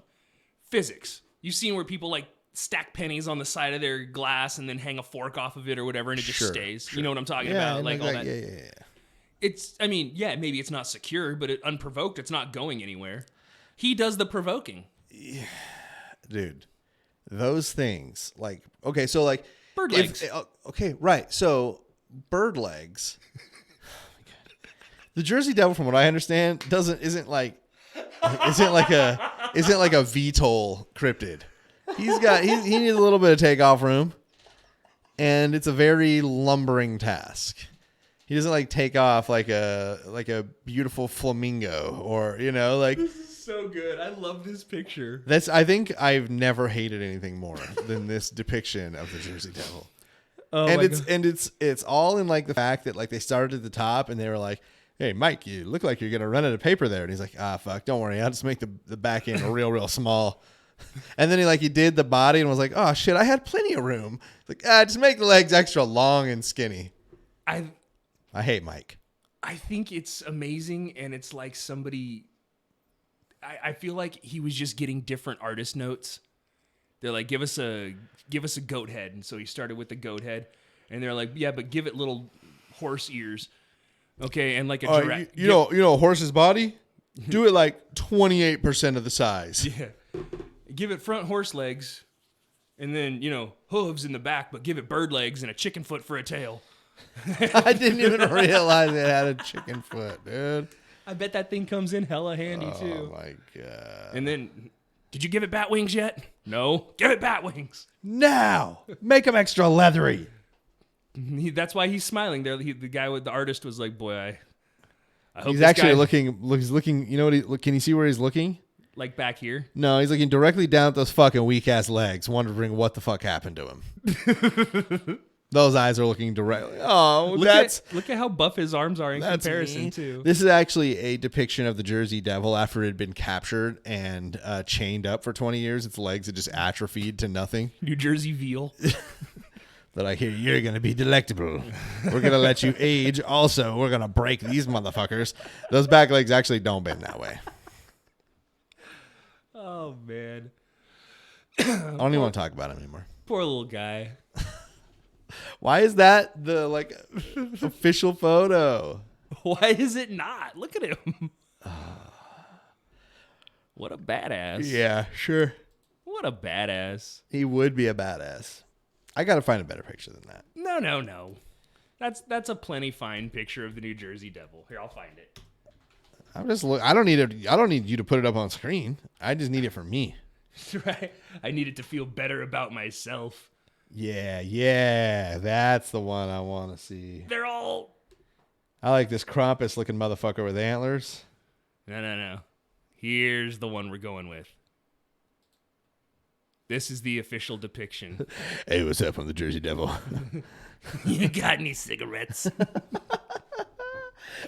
Physics. You've seen where people like stack pennies on the side of their glass and then hang a fork off of it or whatever, and it just stays. Sure. You know what I'm talking about? Like all that. Yeah. It's, I mean, yeah, maybe it's not secure, but unprovoked, it's not going anywhere. He does the provoking. Yeah. Dude, those things, like, okay, so like... Bird legs. Okay, right. So, bird legs. The Jersey Devil, from what I understand, isn't like a VTOL cryptid. He needs a little bit of takeoff room, and it's a very lumbering task. He doesn't like take off like a beautiful flamingo, or like. This is so good. I love this picture. I think I've never hated anything more than this depiction of the Jersey Devil. Oh, and it's all in like the fact that like they started at the top and they were like, "Hey, Mike, you look like you're gonna run out of paper there," and he's like, "Ah, fuck, don't worry, I'll just make the back end real small." And then he did the body and was like, "Oh shit, I had plenty of room." It's like, just make the legs extra long and skinny. I hate Mike. I think it's amazing, and it's like somebody. I feel like he was just getting different artist notes. They're like, give us a goat head, and so he started with the goat head, and they're like, yeah, but give it little horse ears, okay, and like a giraffe. You know, a horse's body, do it like 28% of the size. Yeah, give it front horse legs, and then hooves in the back, but give it bird legs and a chicken foot for a tail. I didn't even realize it had a chicken foot, dude. I bet that thing comes in hella handy too. Oh my god! And then, did you give it bat wings yet? No. Give it bat wings now. Make them extra leathery. That's why he's smiling there. The guy with the artist was like, "Boy, I hope he's actually looking. He's looking. You know what? Can you see where he's looking? Like back here? No, he's looking directly down at those fucking weak ass legs, wondering what the fuck happened to him." Those eyes are looking directly. Oh, look at how buff his arms are in comparison too. This is actually a depiction of the Jersey Devil after it had been captured and chained up for 20 years. Its legs had just atrophied to nothing. New Jersey veal. But I hear you're going to be delectable. We're going to let you age. Also, we're going to break these motherfuckers. Those back legs actually don't bend that way. Oh, man. I don't even want to talk about him anymore. Poor little guy. Why is that the official photo? Why is it not? Look at him. What a badass. Yeah, sure. What a badass. He would be a badass. I got to find a better picture than that. No. That's a plenty fine picture of the New Jersey Devil. Here, I'll find it. I don't need you to put it up on screen. I just need it for me. Right. I need it to feel better about myself. Yeah, that's the one I want to see. They're all... I like this Krampus-looking motherfucker with antlers. No. Here's the one we're going with. This is the official depiction. Hey, what's up? I'm the Jersey Devil. You got any cigarettes?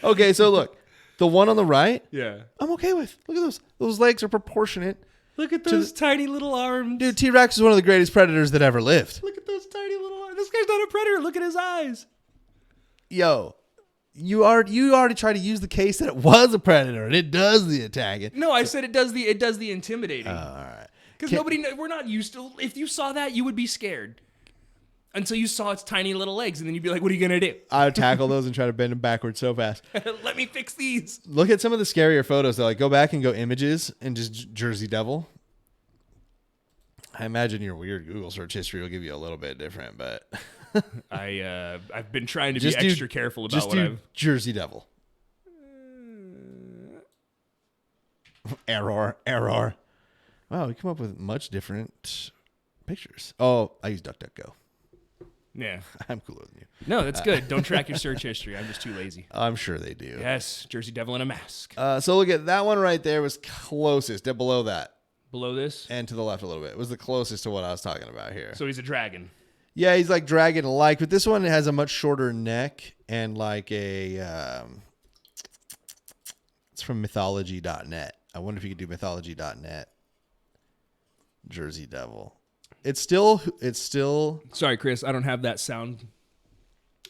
Okay, so look. The one on the right, yeah, I'm okay with. Look at those. Those legs are proportionate. Look at those tiny little arms. Dude, T-Rex is one of the greatest predators that ever lived. Look at those tiny little arms. This guy's not a predator. Look at his eyes. Yo, you already tried to use the case that it was a predator and it does the attacking. No, I said it does the intimidating. All right. Because we're not used to. If you saw that, you would be scared. Until you saw its tiny little legs, and then you'd be like, what are you going to do? I would tackle those and try to bend them backwards so fast. Let me fix these. Look at some of the scarier photos. They're like, go back and go images and just Jersey Devil. I imagine your weird Google search history will give you a little bit different, but... I've been trying to be extra careful about what I've... Jersey Devil. Error. Wow, we come up with much different pictures. Oh, I use DuckDuckGo. Yeah. I'm cooler than you. No, that's good. Don't track your search history. I'm just too lazy. I'm sure they do. Yes, Jersey Devil in a mask. So look at that one right there was closest. Below that. Below this? And to the left a little bit. It was the closest to what I was talking about here. So he's a dragon. Yeah, he's like dragon-like, but this one has a much shorter neck and like a... it's from mythology.net. I wonder if you could do mythology.net. Jersey Devil. It's still. Sorry, Chris. I don't have that sound.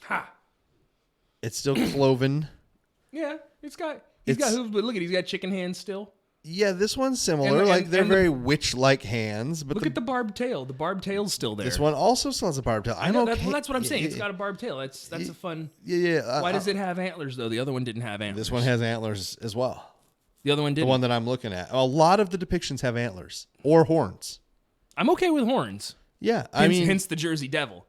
Ha. It's still cloven. Yeah, he's got hooves, but look at he's got chicken hands still. Yeah, this one's similar. They're very witch-like hands. But look at the barbed tail. The barbed tail's still there. This one also still has a barbed tail. Well, that's what I'm saying. It's got a barbed tail. That's a fun. Yeah. Why does it have antlers though? The other one didn't have antlers. This one has antlers as well. The other one didn't. The one that I'm looking at. A lot of the depictions have antlers or horns. I'm okay with horns. Yeah, hence the Jersey Devil,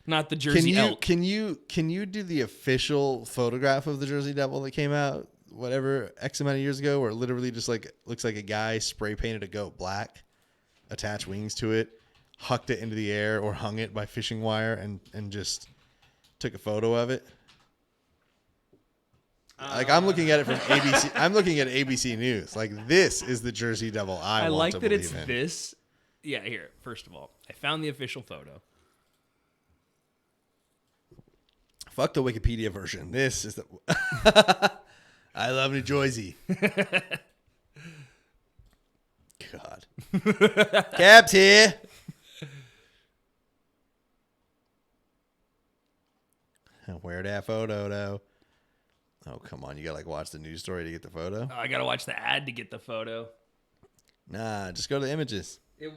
not the Jersey Elk. Can you do the official photograph of the Jersey Devil that came out whatever X amount of years ago, where it literally just looks like a guy spray painted a goat black, attached wings to it, hucked it into the air or hung it by fishing wire and just took a photo of it? I'm looking at it from ABC. I'm looking at ABC News. This is the Jersey Devil I want like to that believe it's in. this. Yeah, here. First of all, I found the official photo. Fuck the Wikipedia version. This is the. I love New Jersey. God. Cap's here. Where that photo though? Oh, come on. You gotta watch the news story to get the photo? Oh, I gotta watch the ad to get the photo. Nah, just go to the images. It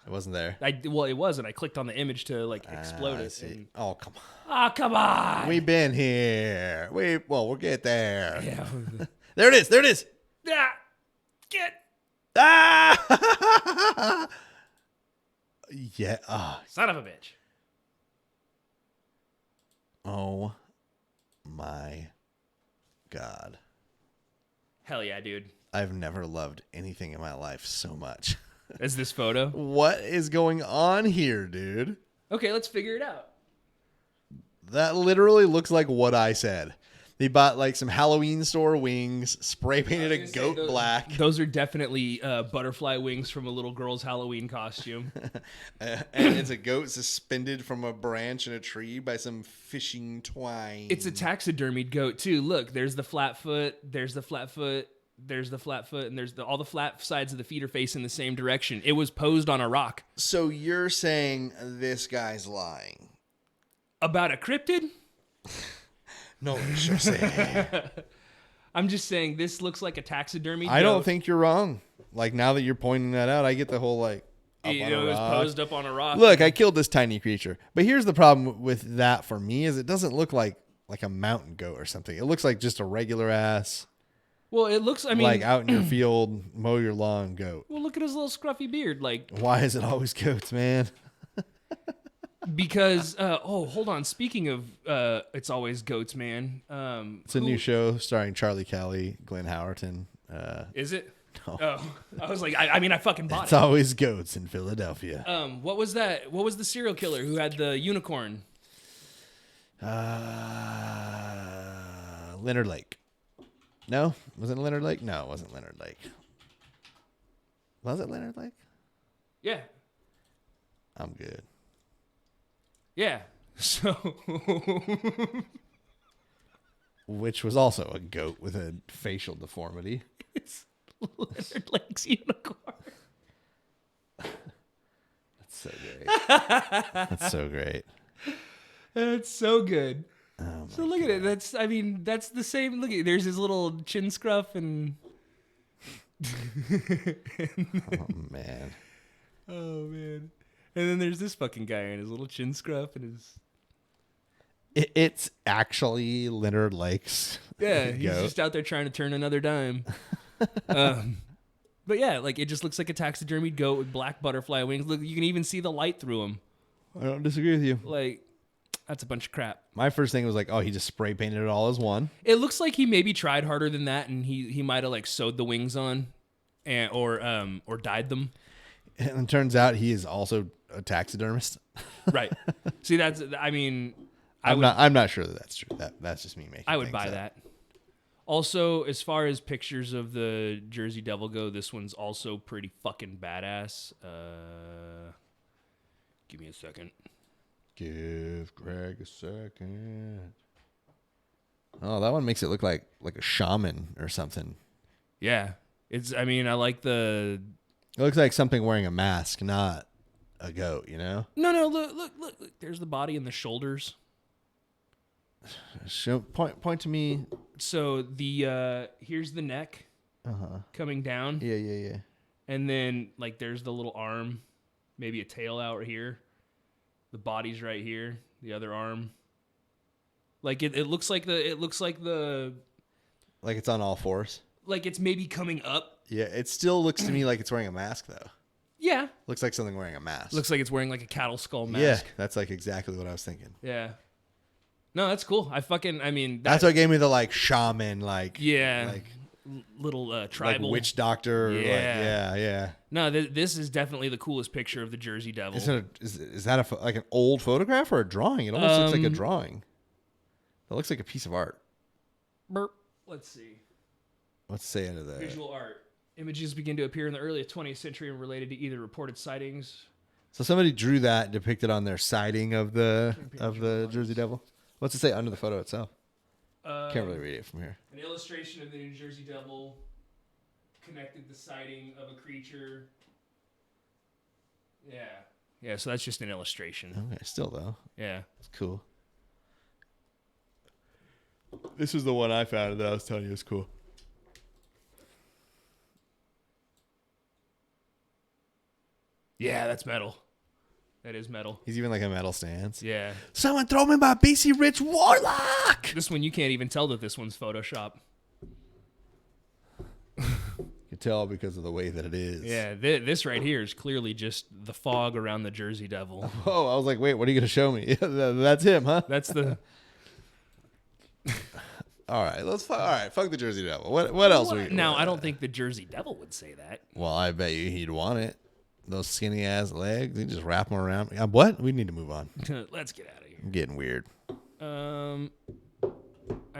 wasn't there. It wasn't. I clicked on the image to explode it. Oh, come on. Oh, come on. We've been here. We'll get there. Yeah. There it is. There it is. Yeah. Get. Ah! Yeah. Son of a bitch. Oh my God. Hell yeah, dude. I've never loved anything in my life so much. As this photo? What is going on here, dude? Okay, let's figure it out. That literally looks like what I said. They bought some Halloween store wings, spray painted a goat black. Those are definitely butterfly wings from a little girl's Halloween costume. And it's a goat suspended from a branch in a tree by some fishing twine. It's a taxidermied goat too. Look, there's the flat foot, there's the flat foot, there's the flat foot, and there's all the flat sides of the feet are facing the same direction. It was posed on a rock. So you're saying this guy's lying? About a cryptid? No, sure saying. I'm just saying this looks like a taxidermy. I don't think you're wrong. Now that you're pointing that out, I get the whole up on a was rock. posed up on a rock. Look, I killed this tiny creature. But here's the problem with that for me is it doesn't look like a mountain goat or something. It looks like just a regular ass. Well, it looks. I mean, out in your field, mow your lawn goat. Well, look at his little scruffy beard. Why is it always goats, man? Because hold on. Speaking of it's always goats, man. It's a new show starring Charlie Kelly, Glenn Howerton. Is it? No. Oh, I was like, I fucking bought It's it. always goats in Philadelphia. What was that? What was the serial killer who had the unicorn? Leonard Lake. No, was it Leonard Lake? No, it wasn't Leonard Lake. Was it Leonard Lake? Yeah. I'm good. Yeah. So. Which was also a goat with a facial deformity. It's Leonard Lake's unicorn. That's so great. That's so great. That's so good. Oh so look at it. That's the same. Look at there's his little chin scruff and. Oh man. Oh man. And then there's this fucking guy and his little chin scruff and his. It's actually Leonard Lake's. Yeah, he's just out there trying to turn another dime. But yeah, it just looks like a taxidermied goat with black butterfly wings. Look, you can even see the light through him. I don't disagree with you. That's a bunch of crap. My first thing was he just spray painted it all as one. It looks like he maybe tried harder than that, and he might have sewed the wings on, or dyed them. And it turns out he is also a taxidermist. Right. See, I'm not sure that's true. That's just me making. I would buy that. Also, as far as pictures of the Jersey Devil go, this one's also pretty fucking badass. Give me a second. Give Greg a second. Oh, that one makes it look like a shaman or something. Yeah. I like the... It looks like something wearing a mask, not a goat, you know? No, look. There's the body and the shoulders. Point to me. So here's the neck coming down. Yeah. And then like there's the little arm, maybe a tail out here. The body's right here. The other arm. Like it looks like the like it's on all fours. Like it's maybe coming up. Yeah, it still looks to me like it's wearing a mask though. Yeah. Looks like something wearing a mask. Looks like it's wearing like a cattle skull mask. Yeah, that's like exactly what I was thinking. Yeah. No, that's cool. That's what gave me the like shaman, like little tribal like witch doctor. Yeah. Yeah. No, this is definitely the coolest picture of the Jersey Devil. Is that like an old photograph or a drawing? It almost looks like a drawing. It looks like a piece of art. Burp. Let's see. What's the say into that? Visual art. Images begin to appear in the early 20th century and related to either reported sightings. So somebody drew that and depicted on their sighting of the Jersey Devil. What's it say under the photo itself? Can't really read it from here. An illustration of the New Jersey Devil connected the sighting of a creature. Yeah. Yeah, so that's just an illustration. Okay, still though. Yeah. It's cool. This is the one I found that I was telling you is cool. Yeah, that's metal. That is metal. He's even like a metal stance. Yeah. Someone throw me my BC Rich Warlock! This one, you can't even tell that this one's Photoshop. You can tell because of the way that it is. Yeah, this right here is clearly just the fog around the Jersey Devil. Oh, I was like, wait, what are you going to show me? That's him, huh? That's the... All right, fuck the Jersey Devil. What else? Now, I don't think the Jersey Devil would say that. Well, I bet you he'd want it. Those skinny ass legs, he just wrap them around. What? We need to move on. Let's get out of here. I'm getting weird. I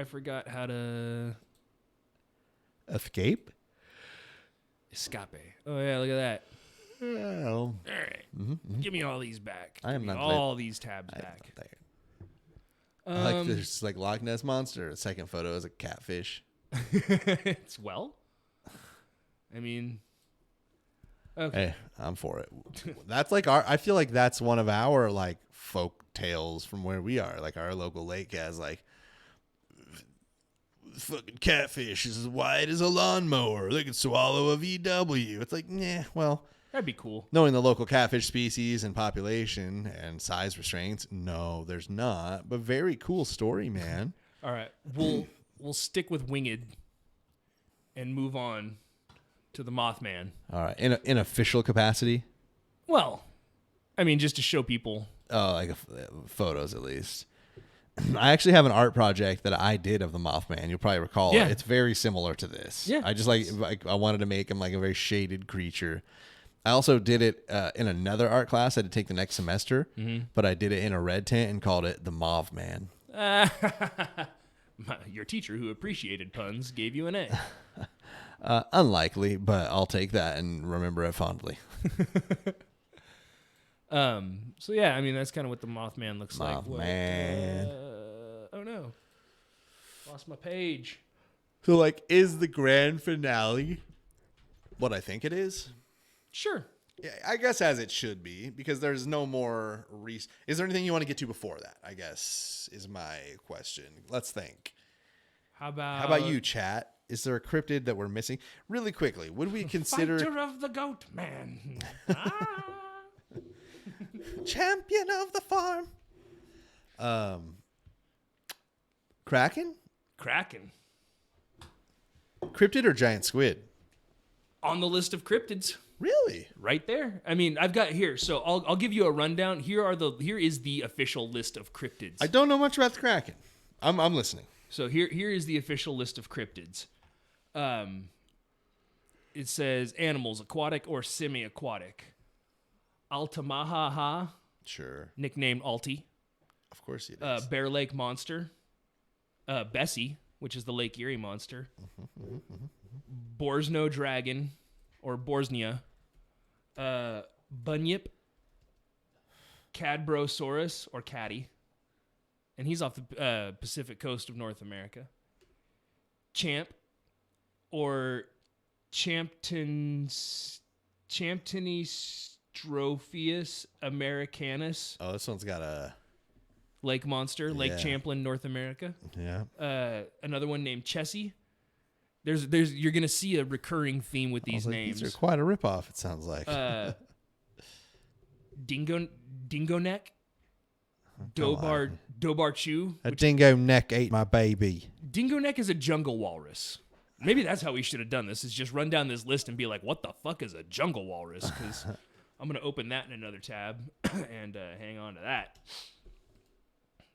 forgot how to escape. Oh yeah, look at that. Well, All right, give me all these back. I am not all these tabs back. I like this, like Loch Ness monster. The second photo is a catfish. It's I mean. Okay. Hey, I'm for it. That's like I feel like that's one of our like folk tales from where we are. Like our local lake has like fucking catfish is as wide as a lawnmower. They could swallow a VW. It's like, nah, well, that'd be cool. Knowing the local catfish species and population and size restraints, no, there's not. But very cool story, man. All right, we'll stick with winged and move on to the Mothman. All right, in official capacity. Well, I mean, just to show people. Oh, like photos at least. I actually have an art project that I did of the Mothman. You'll probably recall it. It's very similar to this. Yeah. I just like I wanted to make him like a very shaded creature. I also did it in another art class. I had to take the next semester, but I did it in a red tent and called it the Mothman. Your teacher, who appreciated puns, gave you an A. Unlikely, but I'll take that and remember it fondly. So yeah, I mean that's kind of what the Mothman looks like. Mothman. Oh no, lost my page. So like, is the grand finale what I think it is? Sure. Yeah, I guess as it should be, because there's no more. Is there anything you want to get to before that? I guess is my question. Let's think. How about you, chat? Is there a cryptid that we're missing? Really quickly, would we consider Fighter of the Goat Man? Champion of the farm? Kraken? Cryptid or giant squid? On the list of cryptids. Really? Right there. I mean, I've got here. So I'll give you a rundown. Here is the official list of cryptids. I don't know much about the Kraken. I'm listening. So here is the official list of cryptids. It says animals, aquatic or semi-aquatic. Altamaha, Sure. nicknamed Alti. Of course it is. Bear Lake Monster. Bessie, which is the Lake Erie monster. Borsno Dragon, or Borsnia. Bunyip. Cadbrosaurus, or Caddy. And he's off the Pacific coast of North America. Champ, or Champtonese Strophius americanus. Oh, this one's got a lake monster, Lake Yeah. Champlain, North America. yeah. Another one named Chessie. There's you're gonna see a recurring theme with these names. These are quite a ripoff. It sounds like. Dingo neck. Dobar Chew. A dingo neck ate my baby. Dingo neck is a jungle walrus. Maybe that's how we should have done this, is just run down this list and be like, what the fuck is a jungle walrus? Because I'm going to open that in another tab and hang on to that.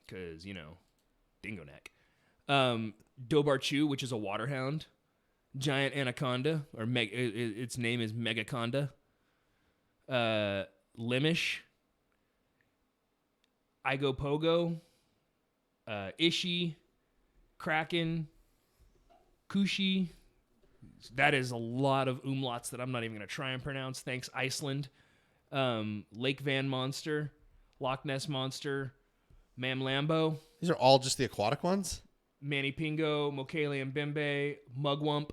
Because, dingo neck. Dobar Chew, which is a waterhound. Giant anaconda, or its name is Megaconda. Limish. Igopogo. Ishi. Kraken. Kushi. That is a lot of umlauts that I'm not even going to try and pronounce. Thanks, Iceland. Lake Van Monster. Loch Ness Monster. Mamlambo. These are all just the aquatic ones? Manny Pingo. Mokele Mbembe. Mugwump.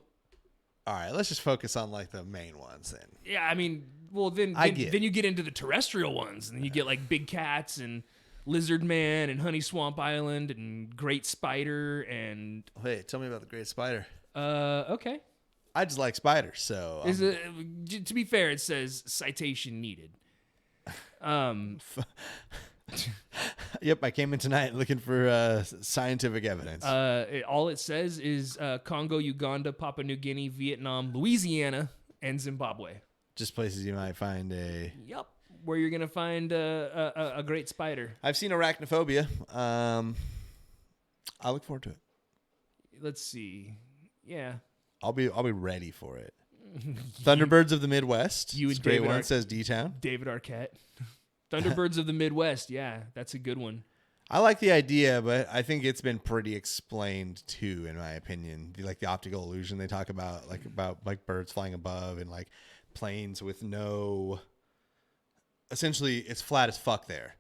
All right, let's just focus on like the main ones then. Yeah, I mean, well, then you get into the terrestrial ones, and you get like Big Cats and Lizard Man and Honey Swamp Island and Great Spider and... Wait, tell me about the Great Spider. Okay. I just like spiders, so... To be fair, it says citation needed. Yep, I came in tonight looking for scientific evidence. All it says is Congo, Uganda, Papua New Guinea, Vietnam, Louisiana, and Zimbabwe. Just places you might find a... Yep, where you're going to find a great spider. I've seen arachnophobia. I look forward to it. Let's see. Yeah. I'll be ready for it. Thunderbirds of the Midwest. You and Straight David one says D-Town. David Arquette. Thunderbirds of the Midwest. Yeah, that's a good one. I like the idea, but I think it's been pretty explained too, in my opinion. Like the optical illusion they talk about birds flying above and like planes with no. Essentially, it's flat as fuck there,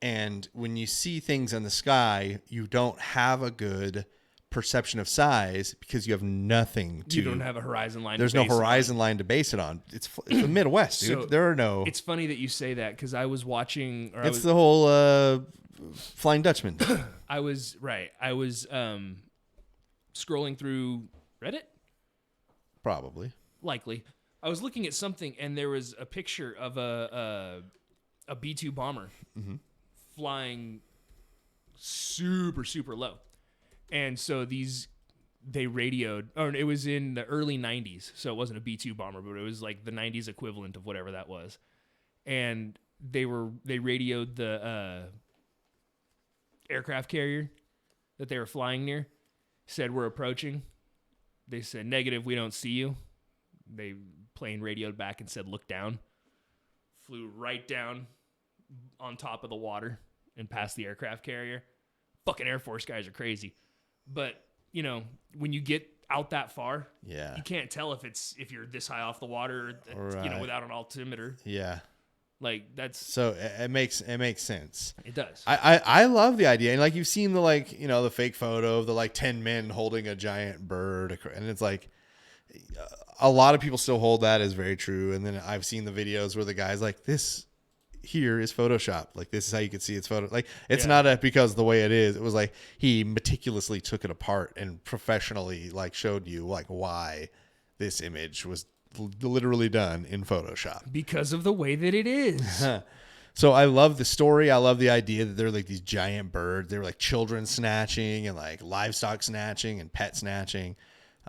and when you see things in the sky, you don't have a good perception of size because you have nothing to... You don't have a horizon line. There's no horizon line to base it on. It's the Midwest, dude. So, there are no... It's funny that you say that because I was watching... the whole Flying Dutchman. I was scrolling through Reddit? Probably. Likely. I was looking at something and there was a picture of a B-2 bomber flying super, super low. And so they radioed, or it was in the early 90s, so it wasn't a B-2 bomber, but it was like the 90s equivalent of whatever that was. And they radioed the aircraft carrier that they were flying near, said, "We're approaching." They said, "Negative, we don't see you." Plane radioed back and said, "Look down." Flew right down on top of the water and past the aircraft carrier. Fucking Air Force guys are crazy. But, when you get out that far, yeah, you can't tell if you're this high off the water, right. Without an altimeter. Yeah. Like that's so it makes sense. It does. I love the idea, and like you've seen the fake photo of the 10 men holding a giant bird, and it's like a lot of people still hold that as very true. And then I've seen the videos where the guy's like, "This here is Photoshop. Like this is how you can see it's photo. Like it's not because the way it is. It was like he meticulously took it apart and professionally showed you why this image was literally done in Photoshop because of the way that it is." So I love the story. I love the idea that they're like these giant birds. They're like children snatching and like livestock snatching and pet snatching.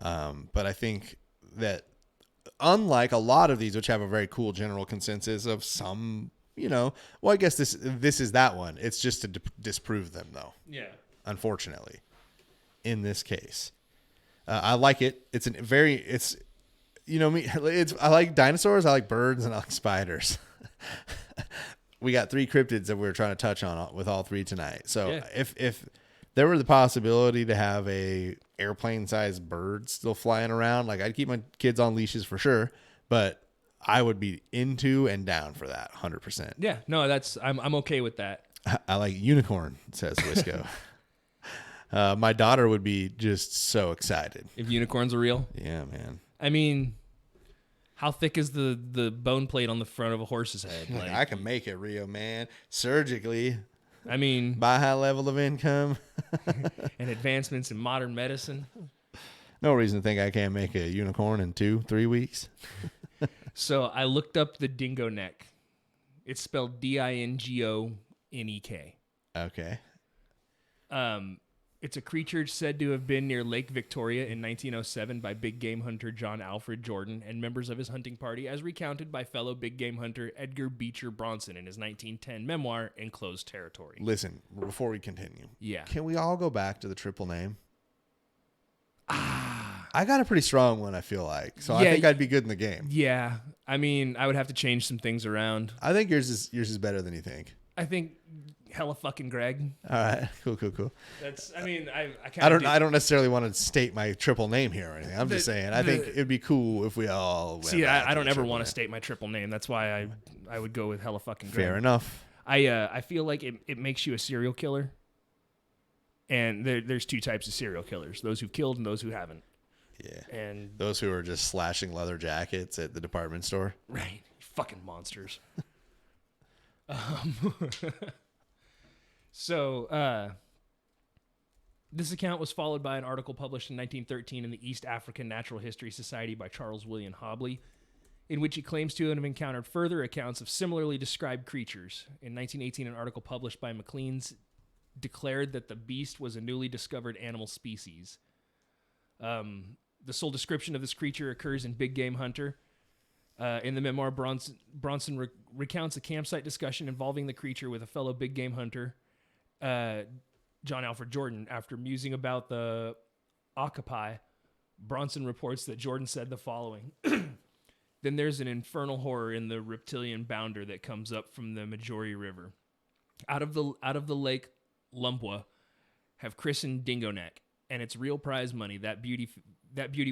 But I think that unlike a lot of these, which have a very cool general consensus of some, I guess this is that one. It's just to disprove them though. Yeah. Unfortunately, in this case, I like it. I like dinosaurs. I like birds and I like spiders. We got 3 cryptids that we're trying to touch on with all 3 tonight. So if there were the possibility to have a airplane-sized bird still flying around, I'd keep my kids on leashes for sure, but I would be into and down for that 100%. Yeah, no, I'm okay with that. I like unicorn, says Wisco. My daughter would be just so excited if unicorns are real. Yeah, man. I mean, How thick is the bone plate on the front of a horse's head? Like, I can make it, Rio, man. Surgically. I mean, by high level of income. and advancements in modern medicine. No reason to think I can't make a unicorn in 2-3 weeks. So I looked up the dingo neck. It's spelled DINGONEK. Okay. It's a creature said to have been near Lake Victoria in 1907 by big game hunter John Alfred Jordan and members of his hunting party, as recounted by fellow big game hunter Edgar Beecher Bronson in his 1910 memoir, Enclosed Territory. Listen, before we continue, yeah, can we all go back to the triple name? I got a pretty strong one, I feel like. So I think I'd be good in the game. Yeah. I mean, I would have to change some things around. I think yours is better than you think. I think hella fucking Greg. All right. Cool. That's, I mean, I don't necessarily want to state my triple name here or anything. I'm just saying, I think it'd be cool if we all went back I don't ever want to state my triple name. That's why I would go with hella fucking Greg. Fair enough. I feel like it makes you a serial killer. And there's two types of serial killers, those who've killed and those who haven't. Yeah. And those who are just slashing leather jackets at the department store. Right. Fucking monsters. So, this account was followed by an article published in 1913 in the East African Natural History Society by Charles William Hobley, in which he claims to have encountered further accounts of similarly described creatures. In 1918, an article published by Maclean's declared that the beast was a newly discovered animal species. The sole description of this creature occurs in Big Game Hunter. In the memoir, Bronson recounts a campsite discussion involving the creature with a fellow big game hunter, John Alfred Jordan. After musing about the octopi, Bronson reports that Jordan said the following. Then there's an infernal horror in the reptilian bounder that comes up from the Majori River. Out of the lake Lumpwa have christened Dingo Neck, and it's real prize money. That beauty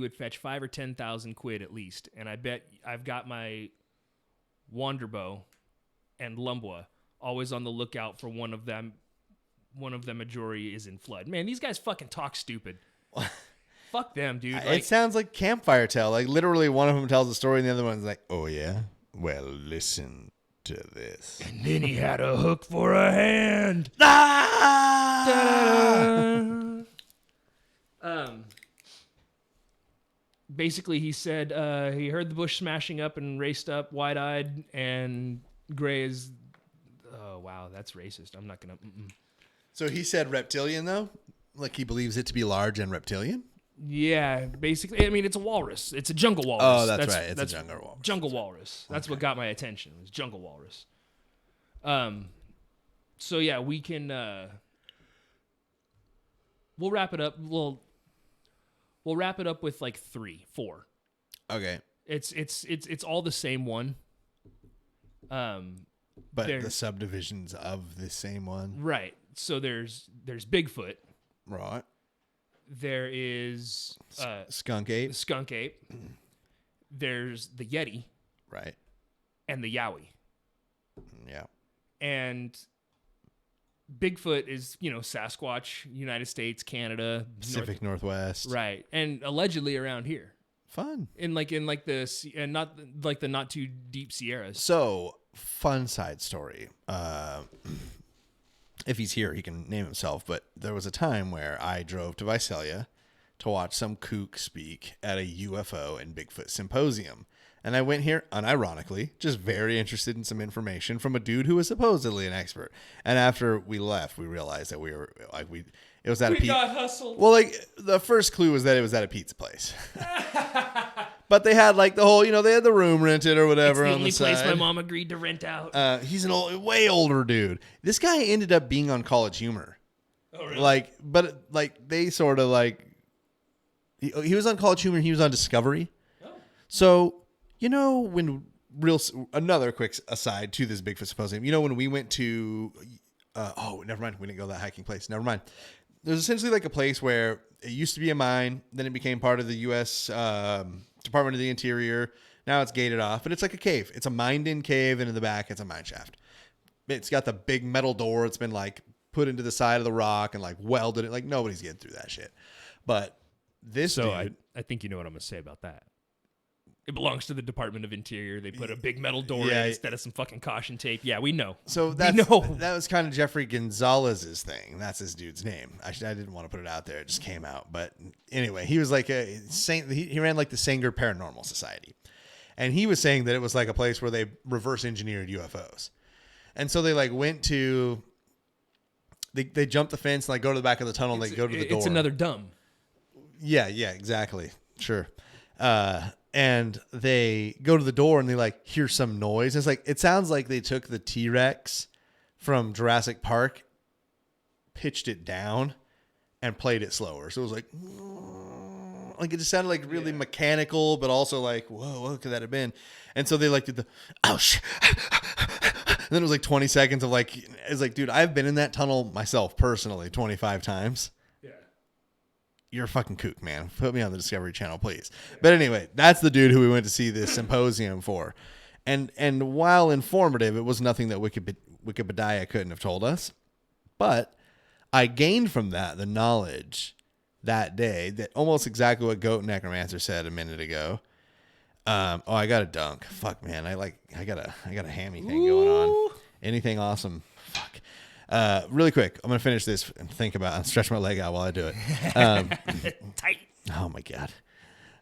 would fetch 5,000 or 10,000 quid at least. And I bet I've got my Wanderbow and Lumbwa always on the lookout for one of them. One of the Majori is in flood. Man, these guys fucking talk stupid. Fuck them, dude. It sounds like campfire tale. Like literally one of them tells a story and the other one's like, oh yeah? Well, listen to this. And then he had a hook for a hand. Basically, he said he heard the bush smashing up and raced up wide-eyed, and Gray is... Oh, wow, that's racist. I'm not going to... So he said reptilian, though? Like he believes it to be large and reptilian? Yeah, basically. I mean, it's a walrus. It's a jungle walrus. Oh, that's right. It's a jungle walrus. Jungle walrus. That's what got my attention. It was jungle walrus. So, yeah, we can... We'll wrap it up. We'll wrap it up with like 4. Okay. It's all the same one. But the subdivisions of the same one. Right. So there's Bigfoot. Right. There is skunk ape. Skunk ape. There's the Yeti. Right. And the Yowie. Yeah. And Bigfoot is, Sasquatch, United States, Canada, Pacific Northwest. Right. And allegedly around here. Fun. In the and not like the not too deep Sierras. So, fun side story. If he's here, he can name himself, but there was a time where I drove to Visalia to watch some kook speak at a UFO and Bigfoot symposium. And I went here unironically, just very interested in some information from a dude who was supposedly an expert. And after we left, we realized that we got hustled. Well, like the first clue was that it was at a pizza place. But they had like the whole, they had the room rented or whatever on the side. It's the only place my mom agreed to rent out. He's an way older dude. This guy ended up being on College Humor. Oh, really? But they sort of like, he was on College Humor. He was on Discovery. Oh. So, another quick aside to this Bigfoot symposium, when we went to, never mind. We didn't go to that hiking place. Never mind. There's essentially like a place where it used to be a mine. Then it became part of the U.S. Department of the Interior. Now it's gated off, but it's like a cave. It's a mined-in cave, and in the back, it's a mine shaft. It's got the big metal door. It's been like put into the side of the rock and like welded it. Like nobody's getting through that shit. But this dude, I think you know what I'm going to say about that. It belongs to the Department of Interior. They put a big metal door in instead of some fucking caution tape. Yeah, we know. So that was kind of Jeffrey Gonzalez's thing. That's his dude's name. I didn't want to put it out there. It just came out. But anyway, he was like a saint. He ran like the Sanger Paranormal Society. And he was saying that it was like a place where they reverse engineered UFOs. And so they like went to, they jumped the fence and like go to the back of the tunnel and they go to the door. It's another dumb. Yeah, exactly. Sure. And they go to the door and they like hear some noise. It's like, it sounds like they took the T-Rex from Jurassic Park, pitched it down and played it slower. So it was like it just sounded like really mechanical, but also like, whoa, what could that have been? And so they like did the, oh shit. And then it was like 20 seconds of like, it's like, dude, I've been in that tunnel myself personally 25 times. You're a fucking kook, man. Put me on the Discovery Channel, please. Yeah. But anyway, that's the dude who we went to see this symposium for. And while informative, it was nothing that Wikipedia couldn't have told us. But I gained from that the knowledge that day that almost exactly what Goat Necromancer said a minute ago. I got a dunk. Fuck, man. I got a hammy thing going on. Anything awesome? Fuck. Really quick, I'm gonna finish this and think about and stretch my leg out while I do it. Tight. Oh my god,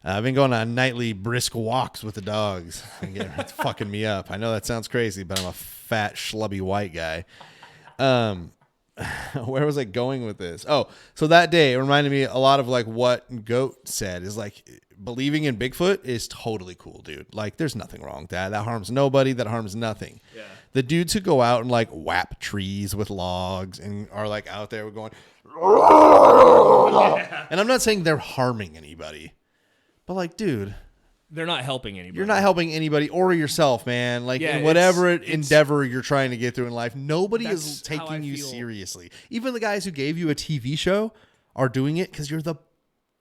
I've been going on nightly brisk walks with the dogs. It's fucking me up. I know that sounds crazy, but I'm a fat schlubby white guy. Where was I going with this? Oh, so that day it reminded me a lot of like what Goat said is like believing in Bigfoot is totally cool, dude. Like there's nothing wrong with that. That harms nobody. That harms nothing. Yeah. The dudes who go out and like whap trees with logs and are like out there going, and I'm not saying they're harming anybody, but like, dude, they're not helping anybody. You're not helping anybody or yourself, man. Like in whatever endeavor you're trying to get through in life, nobody is taking you seriously. Even the guys who gave you a TV show are doing it because you're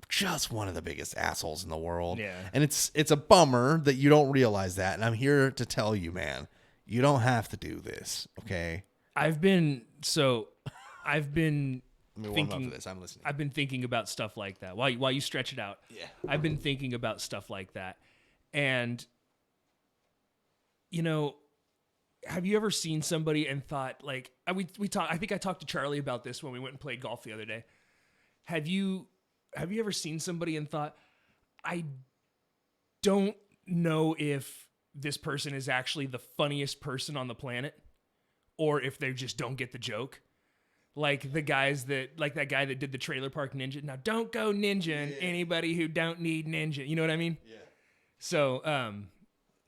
just one of the biggest assholes in the world. Yeah. And it's a bummer that you don't realize that. And I'm here to tell you, man, you don't have to do this. Okay. I've been thinking. This. I'm listening. I've been thinking about stuff like that while you stretch it out. Yeah. I've been thinking about stuff like that. And have you ever seen somebody and thought like I think I talked to Charlie about this when we went and played golf the other day. Have you ever seen somebody and thought, I don't know if this person is actually the funniest person on the planet or if they just don't get the joke? Like that guy that did the Trailer Park Ninja. Now don't go ninja anybody who don't need ninja. You know what I mean? Yeah. So,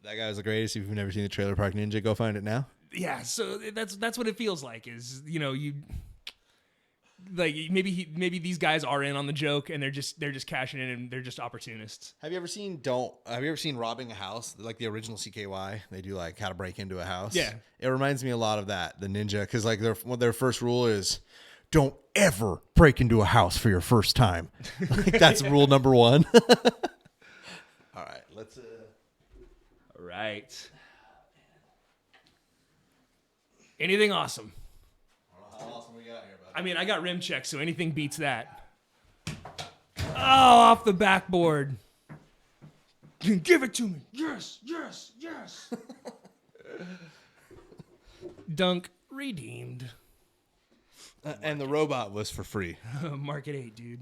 that guy was the greatest. If you've never seen the Trailer Park Ninja, go find it now. Yeah. So that's what it feels like is, you like maybe these guys are in on the joke and they're just cashing in and they're just opportunists. Have you ever seen Robbing a House? Like the original CKY, they do like how to break into a house. Yeah. It reminds me a lot of that, the ninja, because like their first rule is don't ever break into a house for your first time. Like that's rule number 1. All right, let's All right. Anything awesome? How awesome we got here, bud? I mean, I got rim checks, so anything beats that. Oh, off the backboard. Give it to me. Yes. Dunk redeemed. And the robot was for free. Market 8, dude.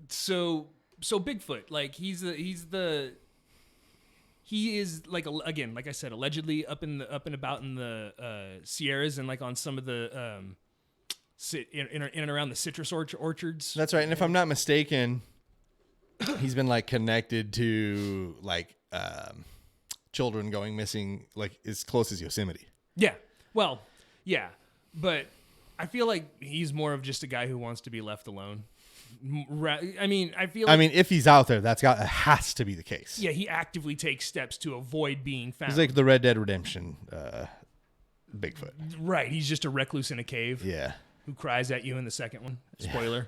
So Bigfoot, like he is like again, like I said, allegedly up and about in the Sierras and like on some of the in and around the citrus orchards. That's right. And if I'm not mistaken, he's been like connected to like children going missing, like as close as Yosemite. Yeah. Well, yeah, but I feel like he's more of just a guy who wants to be left alone. I mean, if he's out there, it has to be the case. Yeah, he actively takes steps to avoid being found. He's like the Red Dead Redemption Bigfoot. Right, he's just a recluse in a cave. Yeah. Who cries at you in the second one. Spoiler.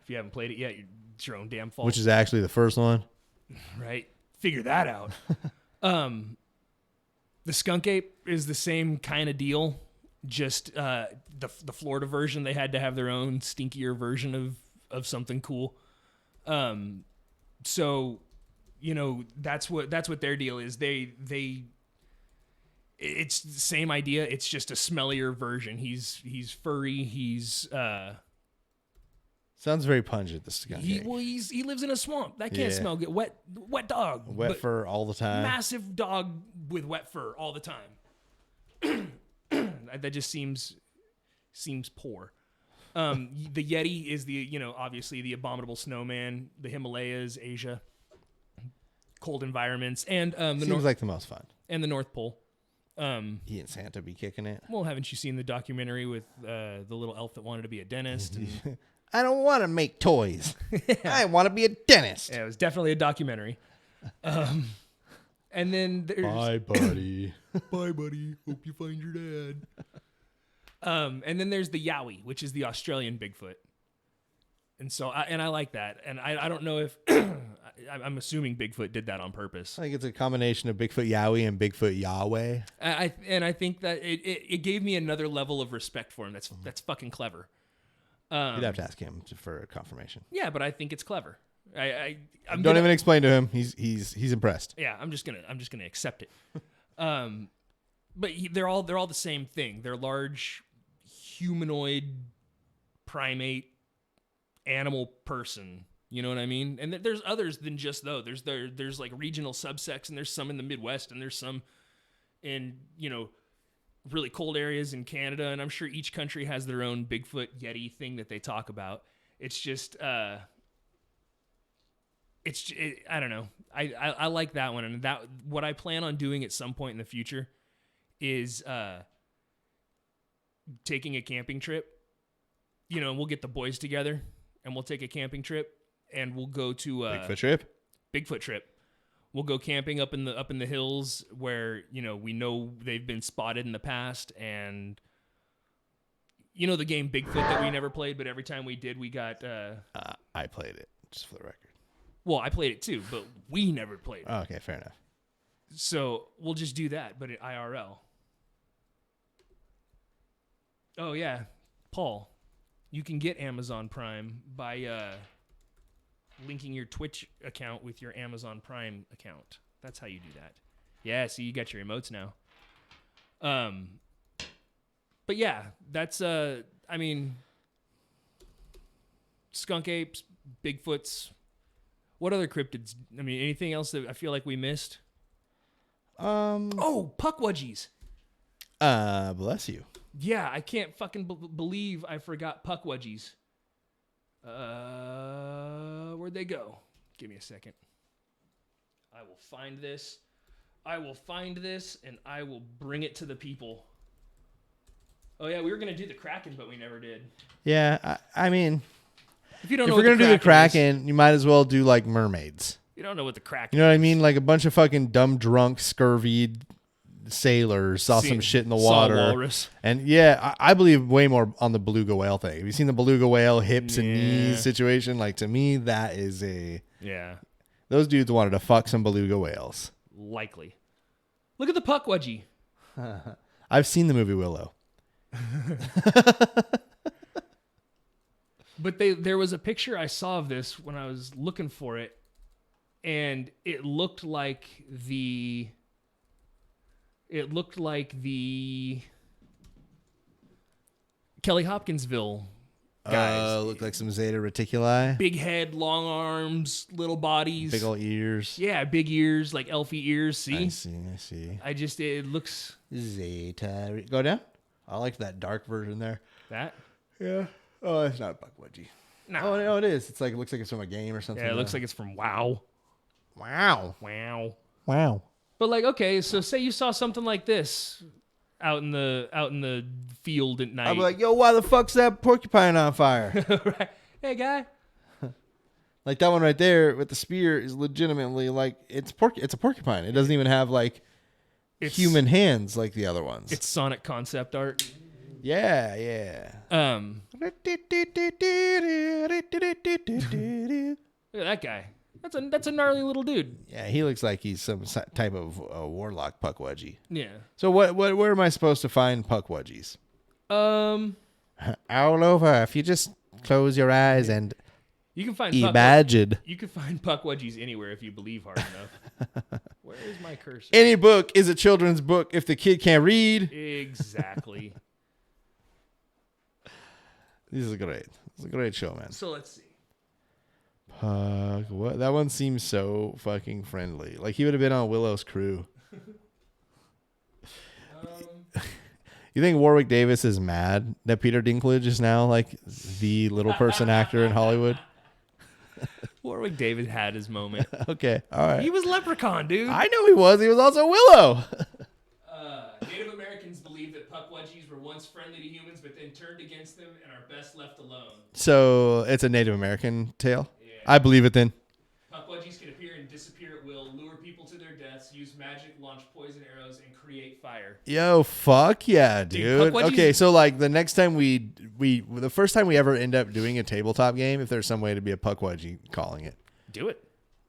If you haven't played it yet, it's your own damn fault. Which is actually the first one. Right. Figure that out. The skunk ape is the same kind of deal. Just the Florida version, they had to have their own stinkier version of something cool. So, that's what their deal is. It's the same idea. It's just a smellier version. He's furry. He's sounds very pungent. This skunk. He lives in a swamp. That can't smell good. Wet dog. Wet fur all the time. Massive dog with wet fur all the time. That just seems poor. The Yeti is obviously the abominable snowman. The Himalayas, Asia, cold environments, and seems like the most fun. And the North Pole. He and Santa be kicking it. Well, haven't you seen the documentary with the little elf that wanted to be a dentist? And I don't want to make toys. I want to be a dentist. Yeah, it was definitely a documentary. And then there's Bye, buddy. Bye, buddy. Hope you find your dad. And then there's the Yowie, which is the Australian Bigfoot. And so, I like that. And I don't know if I'm assuming Bigfoot did that on purpose. I think it's a combination of Bigfoot Yowie and Bigfoot Yahweh. I think that it gave me another level of respect for him. That's fucking clever. You'd have to ask him for a confirmation. Yeah, but I think it's clever. Don't even explain to him. He's impressed. Yeah, I'm just gonna accept it. But they're all the same thing. They're large, humanoid, primate, animal person. You know what I mean? And there's others than just those. There's like regional subsects, and there's some in the Midwest, and there's some in really cold areas in Canada, and I'm sure each country has their own Bigfoot Yeti thing that they talk about. It's just I don't know. I like that one, and that what I plan on doing at some point in the future is taking a camping trip. We'll get the boys together and we'll take a camping trip, and we'll go to Bigfoot trip. We'll go camping up in the hills where, we know they've been spotted in the past, and the game Bigfoot that we never played, but every time we did, we got I played it, just for the record. Well, I played it too, but we never played it. Oh, okay, fair enough. So we'll just do that, but at IRL. Oh yeah, Paul, you can get Amazon Prime by linking your Twitch account with your Amazon Prime account. That's how you do that. Yeah, see, you got your emotes now. But yeah, that's skunk apes, Bigfoots. What other cryptids? Anything else that I feel like we missed? Puckwudgies. Bless you. Yeah, I can't fucking believe I forgot Puckwudgies. Where'd they go? Give me a second. I will find this, and I will bring it to the people. Oh yeah, we were gonna do the Kraken, but we never did. Yeah, if you don't if know we're gonna do the Kraken, is, you might as well do like mermaids. You don't know what the Kraken. You know what I mean? Like a bunch of fucking dumb, drunk, scurvied sailors saw some shit in the water. Saw walrus. And yeah, I believe way more on the beluga whale thing. Have you seen the beluga whale hips and knees situation? Like, to me, that is those dudes wanted to fuck some beluga whales. Likely. Look at the Puckwudgie. I've seen the movie Willow. But there was a picture I saw of this when I was looking for it, and it looked like the Kelly Hopkinsville guys. Look like some Zeta Reticuli. Big head, long arms, little bodies. Big old ears. Yeah, big ears, like elfy ears. See? I see. It looks... Zeta. Go down. I like that dark version there. That? Yeah. Oh, it's not a Puckwudgie. No. Oh, no, it is. It looks like it's from a game or something. Yeah, it looks like it's from WoW. Wow. But like, okay, so say you saw something like this out in the field at night. I'd be like, yo, why the fuck's that porcupine on fire? Right. Hey, guy. Like that one right there with the spear is legitimately like it's a porcupine. It doesn't even have like human hands like the other ones. It's Sonic concept art. Yeah. Look at that guy. That's a gnarly little dude. Yeah, he looks like he's some type of warlock Puckwudgie. Yeah. So where am I supposed to find Puckwudgies? All over. If you just close your eyes and You can find Imagine. You can find Puckwudgies anywhere if you believe hard enough. Where is my cursor? Any book is a children's book if the kid can't read. Exactly. This is great. It's a great show, man. So let's see. What? That one seems so fucking friendly. Like he would have been on Willow's crew. You think Warwick Davis is mad that Peter Dinklage is now like the little person actor in Hollywood? Warwick Davis had his moment. Okay, all right. He was Leprechaun, dude. I know he was. He was also Willow. Native Americans believe that Puckwudgies were once friendly to humans, but then turned against them and are best left alone. So it's a Native American tale? Yeah. I believe it then. Puckwudgies can appear and disappear at will, lure people to their deaths, use magic, launch poison arrows, and create fire. Yo, fuck yeah, dude. Puckwudgies- Okay, so like the next time the first time we ever end up doing a tabletop game, if there's some way to be a Puckwudgie, calling it. Do it.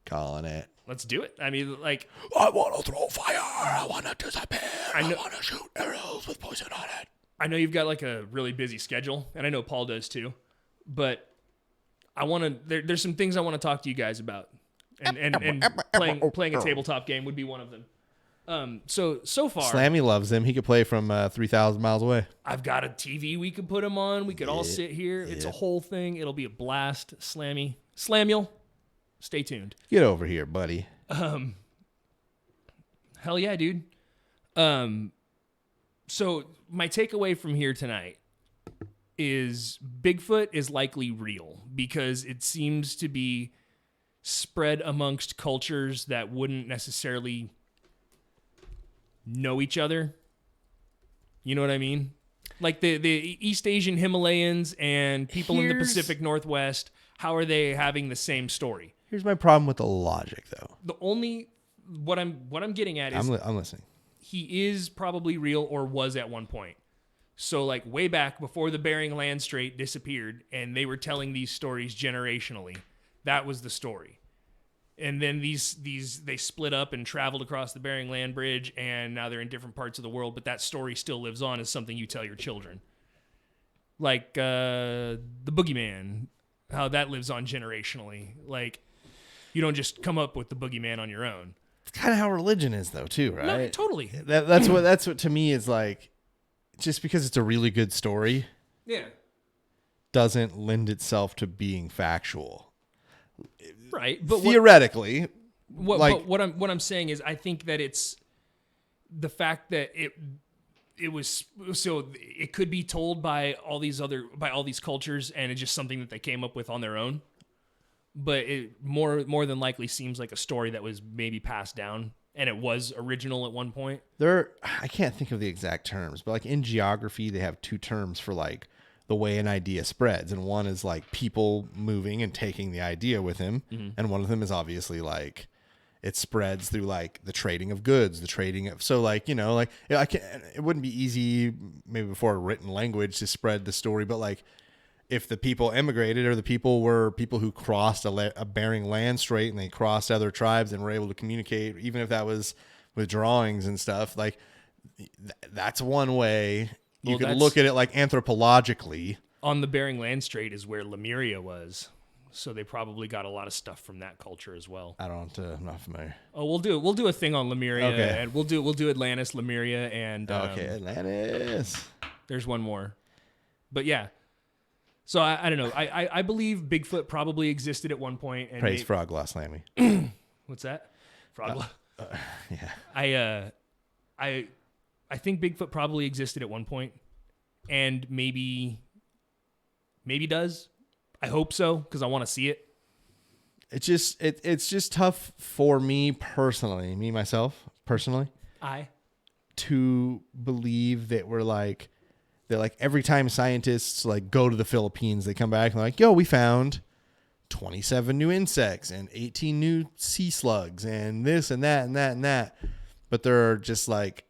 Calling it. Let's do it. I mean, like... I want to throw fire. I want to disappear. I want to shoot arrows with poison on it. I know you've got like a really busy schedule, and I know Paul does too, but I want to... There's some things I want to talk to you guys about, and playing a tabletop game would be one of them. So far... Slammy loves him. He could play from 3,000 miles away. I've got a TV we could put him on. We could all sit here. It's a whole thing. It'll be a blast. Slamuel, stay tuned. Get over here, buddy. Hell yeah, dude. So my takeaway from here tonight is Bigfoot is likely real because it seems to be spread amongst cultures that wouldn't necessarily know each other. You know what I mean? Like the East Asian Himalayans and people in the Pacific Northwest, how are they having the same story? Here's my problem with the logic, though. What I'm getting at is I'm listening. He is probably real or was at one point. So like way back before the Bering Land Strait disappeared and they were telling these stories generationally, that was the story. And then they split up and traveled across the Bering Land Bridge and now they're in different parts of the world, but that story still lives on as something you tell your children. Like the boogeyman, how that lives on generationally. Like you don't just come up with the boogeyman on your own. It's kind of how religion is, though, too, right? No, totally. That's what to me is like. Just because it's a really good story, doesn't lend itself to being factual, right? But theoretically, what I'm saying is, I think that it's the fact that it was so it could be told by all these cultures, and it's just something that they came up with on their own. But it more than likely seems like a story that was maybe passed down. And it was original at one point. I can't think of the exact terms, but like in geography, they have two terms for like the way an idea spreads. And one is like people moving and taking the idea with him. Mm-hmm. And one of them is obviously like it spreads through like the trading of goods, so like, you know, like it wouldn't be easy maybe before a written language to spread the story. But like if the people emigrated or the people were people who crossed a Bering Land Strait and they crossed other tribes and were able to communicate, even if that was with drawings and stuff, like that's one way you could look at it like anthropologically. On the Bering Land Strait is where Lemuria was. So they probably got a lot of stuff from that culture as well. I'm not familiar. Oh, we'll do a thing on Lemuria, okay. And we'll do Atlantis, Lemuria, and okay, Atlantis. There's one more, but yeah. So I don't know. I believe Bigfoot probably existed at one point. And Praise Frog Law Slammy. What's that? Frog Law. Yeah. I think Bigfoot probably existed at one point, and maybe does. I hope so because I want to see it. It's just tough for me personally, myself personally, to believe that we're like. That like every time scientists like go to the Philippines, they come back and they're like, yo, we found 27 new insects and 18 new sea slugs and this and that and that and that. But there are just like,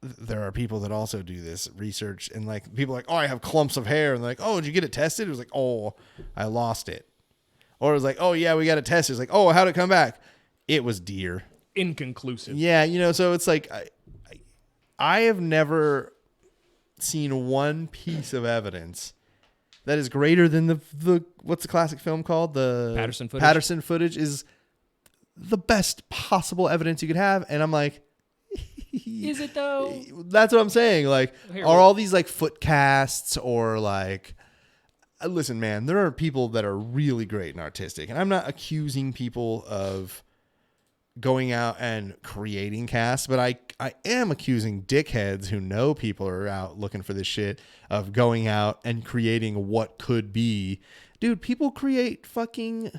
there are people that also do this research and like people are like, oh, I have clumps of hair. And they're like, oh, did you get it tested? It was like, oh, I lost it. Or it was like, oh yeah, we got it tested. It's like, oh, how'd it come back? It was deer. Inconclusive. Yeah. You know, so it's like, I have never seen one piece of evidence that is greater than the what's the classic film called? The Patterson footage. Patterson footage is the best possible evidence you could have. And I'm like, is it though? That's what I'm saying. Like, Here, are all these like foot casts or like, listen, man, there are people that are really great and artistic, and I'm not accusing people of going out and creating casts, but I am accusing dickheads who know people are out looking for this shit of going out and creating what could be. Dude, people create fucking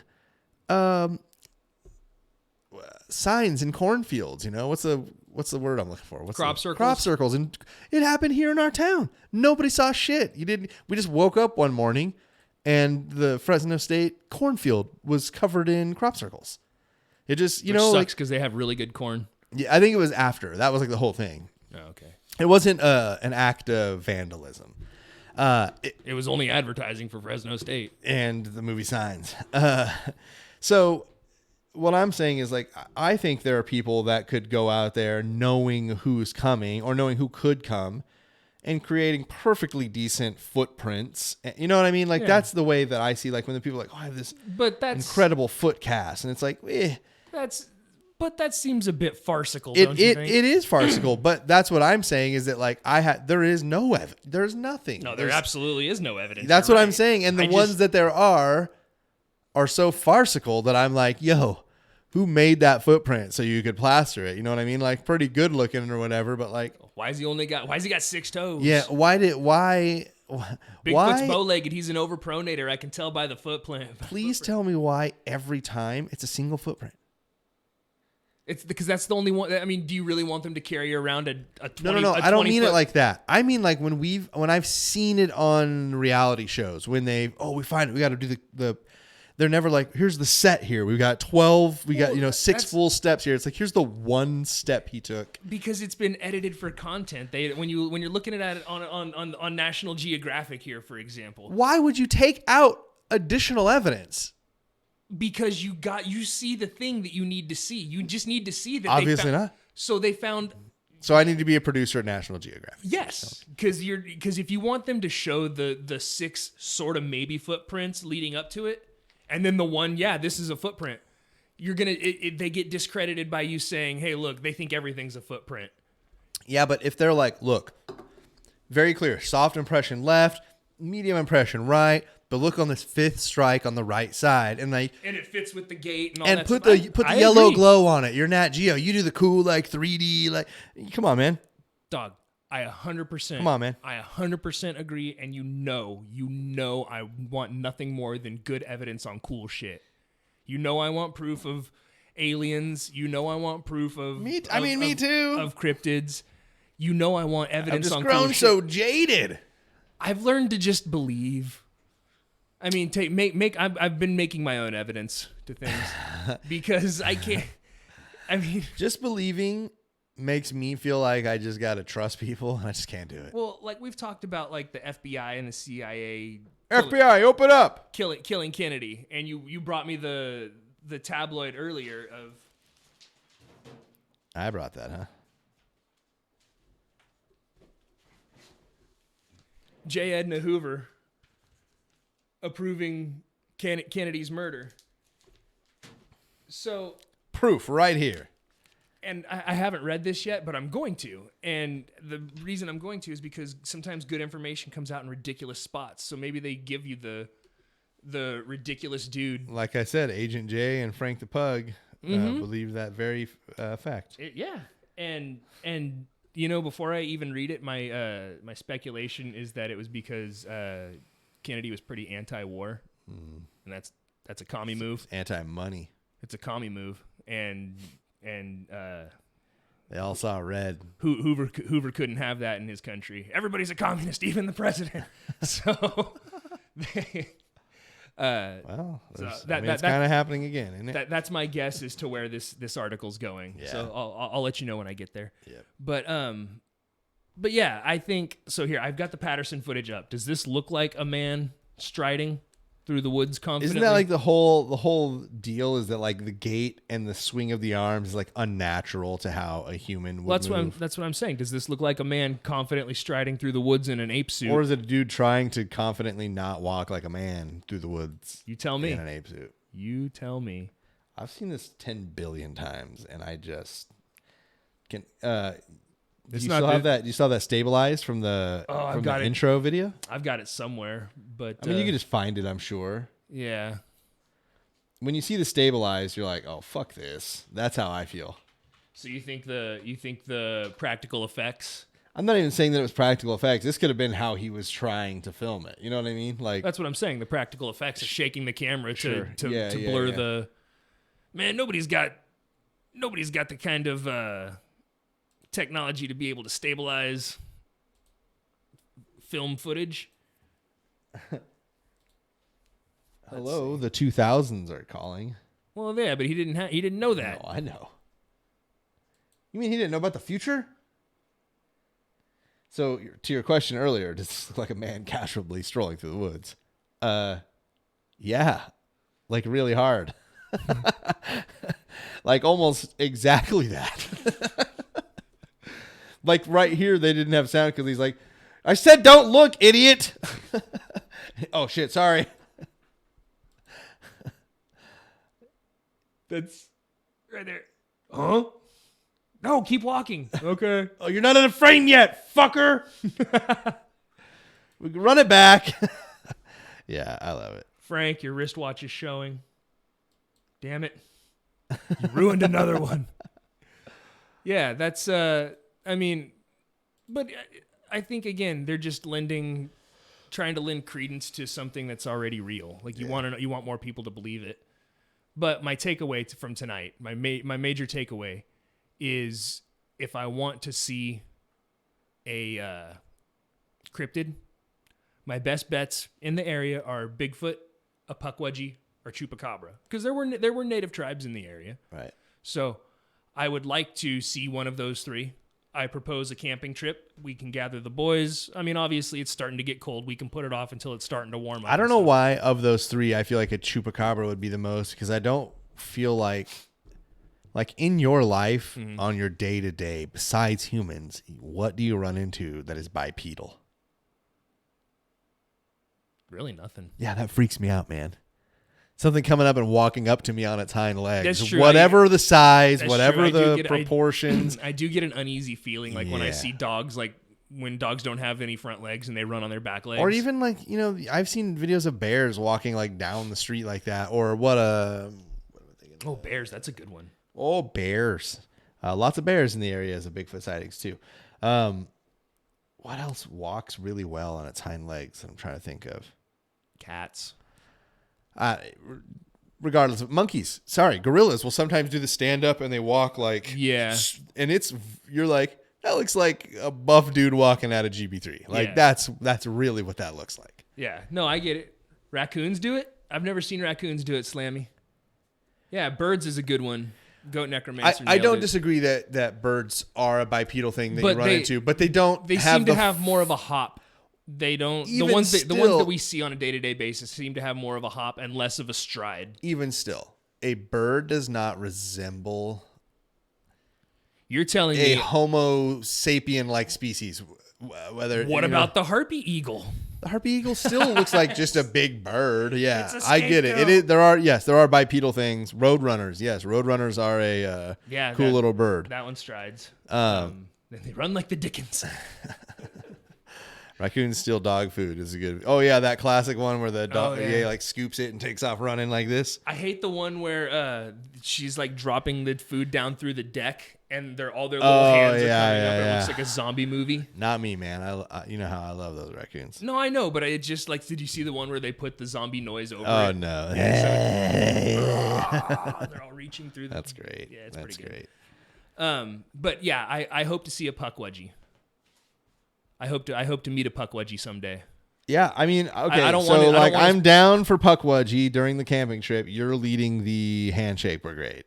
signs in cornfields, you know? What's the word I'm looking for? Crop circles. Crop circles. And it happened here in our town. Nobody saw shit. We just woke up one morning and the Fresno State cornfield was covered in crop circles. It just, Which sucks because they have really good corn. Yeah, I think it was after. That was like the whole thing. Oh, okay. It wasn't an act of vandalism. It was only advertising for Fresno State. And the movie Signs. So what I'm saying is, like, I think there are people that could go out there knowing who's coming or knowing who could come and creating perfectly decent footprints. You know what I mean? Like, that's the way that I see, like, when the people are like, oh, I have this incredible foot cast. And it's like, But that seems a bit farcical, don't you think? It is farcical, but that's what I'm saying is that, like, there is no evidence. There's nothing. No, there absolutely is no evidence. That's what I'm saying. And the ones that there are so farcical that I'm like, yo, who made that footprint so you could plaster it? You know what I mean? Like, pretty good looking or whatever, but like, why has he got 6 toes? Yeah. Why? Bigfoot's bow-legged. He's an overpronator. I can tell by the footprint. Please tell me why every time it's a single footprint. It's because that's the only one. I mean, do you really want them to carry around a 20? No. I don't mean it like that. I mean, like, when I've seen it on reality shows, when we got to do the they're never like, here's the set here. We've got 12. We got 6 full steps here. It's like, here's the one step he took. Because it's been edited for content. When you're looking at it on National Geographic here, for example. Why would you take out additional evidence? Because you see the thing that you need to see. You just need to see that. Obviously not. So they found. So I need to be a producer at National Geographic. Yes, because if you want them to show the 6 sort of maybe footprints leading up to it, and then the one, this is a footprint. They get discredited by you saying, hey, look, they think everything's a footprint. Yeah, but if they're like, look, very clear, soft impression left, medium impression right. But look on this 5th strike on the right side, and it fits with the gate and all and that. Put the yellow glow on it. You're Nat Geo. You do the cool like 3D. Like, come on, man. Dog, I 100%. Come on, man. I 100% agree, and you know, I want nothing more than good evidence on cool shit. You know, I want proof of aliens. You know, I want proof of me too of cryptids. You know, I want evidence on cool shit. I'm just grown so jaded. I've learned to just believe. I mean, I've been making my own evidence to things because I can't. I mean, just believing makes me feel like I just gotta trust people, and I just can't do it. Well, like we've talked about, like the FBI and the CIA. FBI, open up! Killing Kennedy, and you brought me the tabloid earlier of. I brought that, huh? J. Edna Hoover approving Kennedy's murder. So proof right here. And I haven't read this yet, but I'm going to. And the reason I'm going to is because sometimes good information comes out in ridiculous spots. So maybe they give you the ridiculous dude. Like I said, Agent J and Frank the Pug believe that very fact. And before I even read it, my speculation is that it was because Kennedy was pretty anti-war, and that's a commie move. Anti-money. It's a commie move, and they all saw red. Hoover couldn't have that in his country. Everybody's a communist, even the president. So, it's kind of happening again, isn't it? That's my guess as to where this article's going. Yeah. So I'll let you know when I get there. Yep. But yeah, I think so. Here, I've got the Patterson footage up. Does this look like a man striding? through the woods confidently. Isn't that like the whole deal is that like the gait and the swing of the arms is like unnatural to how a human would move? That's what I'm saying. Does this look like a man confidently striding through the woods in an ape suit? Or is it a dude trying to confidently not walk like a man through the woods? You tell me. In an ape suit. You tell me. I've seen this 10 billion times and I just can you still have that stabilized from the intro video? I've got it somewhere, but I mean, you can just find it, I'm sure. Yeah. When you see the stabilized, you're like, "Oh, fuck this." That's how I feel. So you think the practical effects? I'm not even saying that it was practical effects. This could have been how he was trying to film it. You know what I mean? Like that's what I'm saying. The practical effects of shaking the camera to Yeah, blur the. Man, nobody's got the kind of technology to be able to stabilize film footage. Hello, the 2000s are calling. Well, yeah, but he didn't know that. No, I know. You mean he didn't know about the future? So, to your question earlier, does this look like a man casually strolling through the woods? Yeah, like really hard. Like almost exactly that. Like right here, they didn't have sound because he's like, I said don't look, idiot. Oh, shit, sorry. That's right there. Huh? No, keep walking. Okay. Oh, you're not in a frame yet, fucker. We can run it back. Yeah, I love it. Frank, your wristwatch is showing. Damn it. You ruined another one. Yeah, that's I mean, but I think again, they're just trying to lend credence to something that's already real. Like you want more people to believe it. But my takeaway from tonight, my major takeaway is if I want to see a cryptid, my best bets in the area are Bigfoot, a pukwudgie, or chupacabra, because there were native tribes in the area. Right. So I would like to see one of those three. I propose a camping trip. We can gather the boys. I mean, obviously, it's starting to get cold. We can put it off until it's starting to warm up. I don't know why of those three, I feel like a chupacabra would be the most, because I don't feel like in your life, on your day-to-day, besides humans, what do you run into that is bipedal? Really nothing. Yeah, that freaks me out, man. Something coming up and walking up to me on its hind legs. That's true. Whatever the size, whatever the proportions. I do get an uneasy feeling when I see dogs, like when dogs don't have any front legs and they run on their back legs. Or even I've seen videos of bears walking like down the street like that. Or what am I thinking? Oh, bears. That's a good one. Oh, bears. Lots of bears in the area as a Bigfoot sightings too. What else walks really well on its hind legs that I'm trying to think of? Cats. Regardless of monkeys, gorillas will sometimes do the stand up and they walk like, and you're like, that looks like a buff dude walking out of GB3. Like that's really what that looks like. Yeah, no, I get it. Raccoons do it. I've never seen raccoons do it, Slammy. Yeah, birds is a good one. Goat necromancer. I don't disagree that birds are a bipedal thing that you run into, but they don't. They seem to have more of a hop. They don't. The ones that we see on a day-to-day basis seem to have more of a hop and less of a stride. Even still, a bird does not resemble. You're telling me a Homo sapien-like species. What about the harpy eagle? The harpy eagle still looks like just a big bird. Yeah, I get it. There are bipedal things. Roadrunners, yes, roadrunners are a cool little bird. That one strides. They run like the Dickens. Raccoons steal dog food is a good. Oh yeah, that classic one where the dog like scoops it and takes off running like this. I hate the one where she's like dropping the food down through the deck and all their little hands are coming up. It looks like a zombie movie. Not me, man. I you know how I love those raccoons. No, I know, but it just like, did you see the one where they put the zombie noise over it? Oh no, they're all reaching through. That's great. Yeah, it's That's pretty good. Great. But yeah, I hope to see a pukwudgie. I hope to meet a pukwudgie someday. Yeah, I mean, okay. I'm down for pukwudgie during the camping trip. You're leading the handshake brigade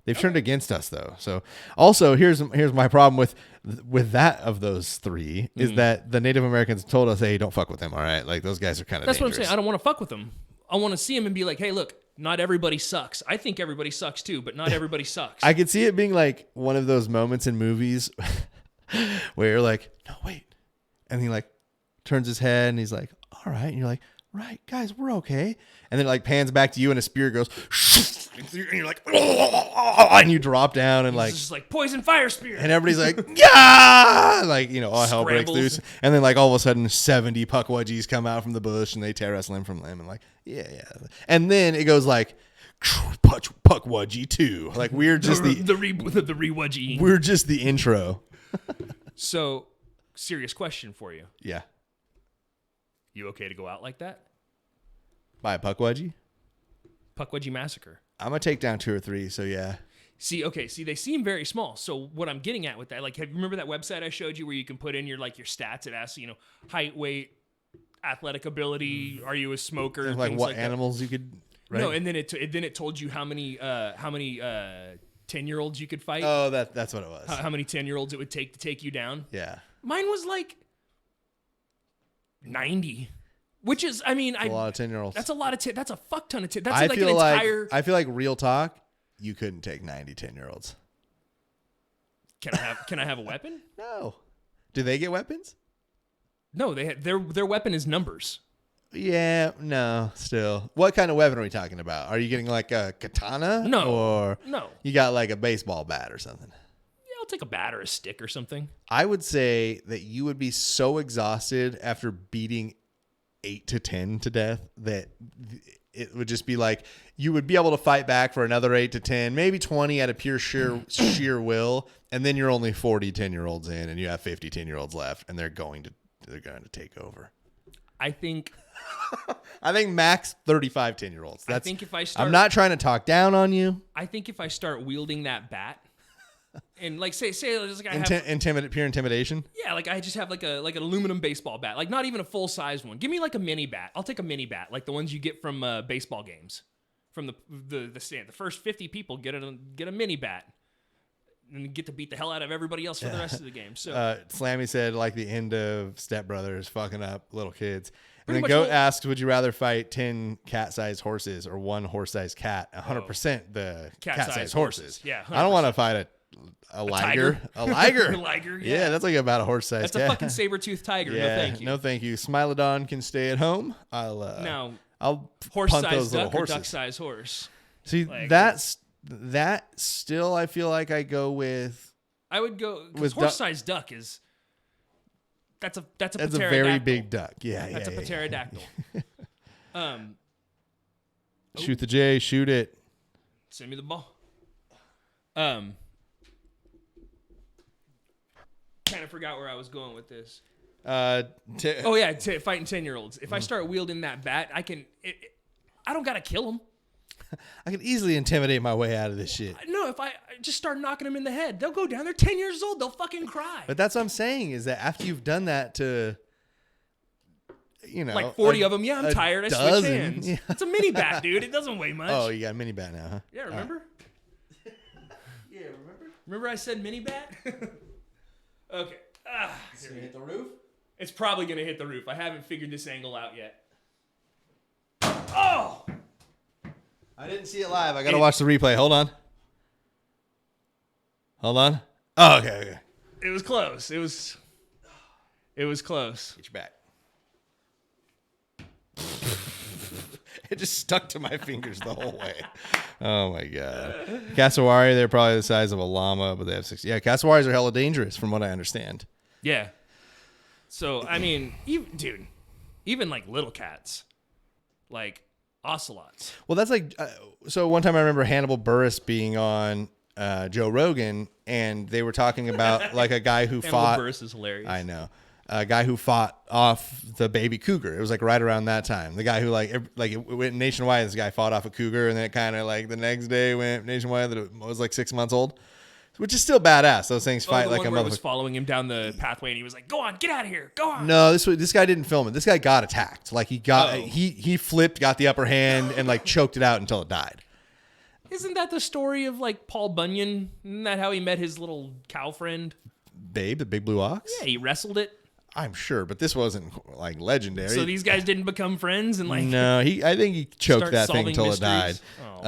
They've turned against us though. So also here's my problem with that of those three is that the Native Americans told us, hey, don't fuck with them. All right, like those guys are kind of. That's dangerous. what I'm saying. I don't want to fuck with them. I want to see them and be like, hey, look, not everybody sucks. I think everybody sucks too, but not everybody sucks. I could see it being like one of those moments in movies where you're like, no, wait, and he like turns his head and he's like, all right, and you're like, right, guys, we're okay. And then it like pans back to you and a spear goes, and you're like, and you drop down and like, it's just like poison fire spear. and everybody's like, yeah, like, you know, all hell breaks Scrambles. loose. And then like all of a sudden 70 Puckwudgies come out from the bush and they tear us limb from limb and like, yeah. And then it goes like, Puckwudgie 2. Like we're just the re-wudgie. we're just the intro. So, serious question for you. Yeah. You okay to go out like that? By a Puckwudgie? Puckwudgie massacre. I'm gonna take down 2 or 3, so yeah. See, they seem very small. So what I'm getting at with that, like, remember that website I showed you where you can put in your stats? It asks, you know, height, weight, athletic ability. Are you a smoker? Like things what like animals you could. Right? No, and then it told you how many 10-year-olds you could fight. Oh, that's what it was. How many 10-year-olds it would take to take you down. Yeah. Mine was like 90. Which is, I mean, a lot of 10-year-olds. That's a lot of that's a fuck ton of That's I like feel an like entire. I feel like real talk. You couldn't take 90 10-year-olds. Can I have a weapon? No. Do they get weapons? No, their weapon is numbers. Yeah, no, still. What kind of weapon are we talking about? Are you getting like a katana? No. Or No. you got like a baseball bat or something? Yeah, I'll take a bat or a stick or something. I would say that you would be so exhausted after beating 8 to 10 to death that it would just be like you would be able to fight back for another 8 to 10, maybe 20 out of pure sheer will, and then you're only 40 10-year-olds in and you have 50 10-year-olds left and they're going to take over. I think max 35 10-year-olds. I think if I start I'm not trying to talk down on you. I think if I start wielding that bat and like say just like I have Pure intimidation. yeah, like I just have like an aluminum baseball bat, like not even a full size one. Give me like a mini bat. I'll take a mini bat, like the ones you get from baseball games, from the stand. The first 50 people get a mini bat, and get to beat the hell out of everybody else for the rest of the game. So Slammy said like the end of Step Brothers fucking up little kids. And Pretty then much Goat asks, would you rather fight 10 cat-sized horses or 1 horse-sized cat? 100% the cat-sized horses. Yeah, 100%. I don't want to fight a liger. A liger. A liger, yeah. yeah. That's like about a horse-sized cat. That's a fucking saber-toothed tiger. Yeah, No, thank you. No, thank you. Smilodon can stay at home. I'll punt horse-sized those little duck or horses. duck-sized horse. See, Like, that still I feel like I go with. I would go because horse-sized duck is. That's a That's a very big duck. Yeah, that's a pterodactyl. Shoot the J. Shoot it. Send me the ball. Kind of forgot where I was going with this. Fighting 10-year-olds. If I start wielding that bat, I can. I don't gotta kill them. I can easily intimidate my way out of this shit. No, if I just start knocking them in the head, they'll go down. They're 10 years old. They'll fucking cry. But that's what I'm saying is that after you've done that to, like 40 of them. Yeah, I'm tired. I switch hands. Yeah. It's a mini bat, dude. It doesn't weigh much. Oh, you got a mini bat now, huh? Yeah, remember? Yeah, remember? Remember I said mini bat? Okay. It's gonna hit the roof? It's probably going to hit the roof. I haven't figured this angle out yet. Oh! I didn't see it live. I gotta watch the replay. Hold on. Oh, okay. It was close. It was close. Get your back. It just stuck to my fingers the whole way. Oh my god. Cassowary, they're probably the size of a llama, but they have 6. Yeah, cassowaries are hella dangerous from what I understand. Yeah. So, I mean, even like little cats, like ocelots. Well, that's like, so one time I remember Hannibal Buress being on Joe Rogan, and they were talking about like a guy who fought. Hannibal Buress is hilarious. I know. A guy who fought off the baby cougar. It was like right around that time. The guy who it went nationwide. This guy fought off a cougar, and then it kind of like the next day went nationwide that it was like 6 months old, which is still badass. Those things fight like a motherfucker. Was following him down the pathway, and he was like, "Go on, get out of here, go on." No, this guy didn't film it. This guy got attacked. Like he flipped, got the upper hand, and like choked it out until it died. Isn't that the story of like Paul Bunyan? Isn't that how he met his little cow friend? Babe, the big blue ox? Yeah, he wrestled it. I'm sure, but this wasn't like legendary. So these guys didn't become friends and like no, I think he choked that thing until mysteries. it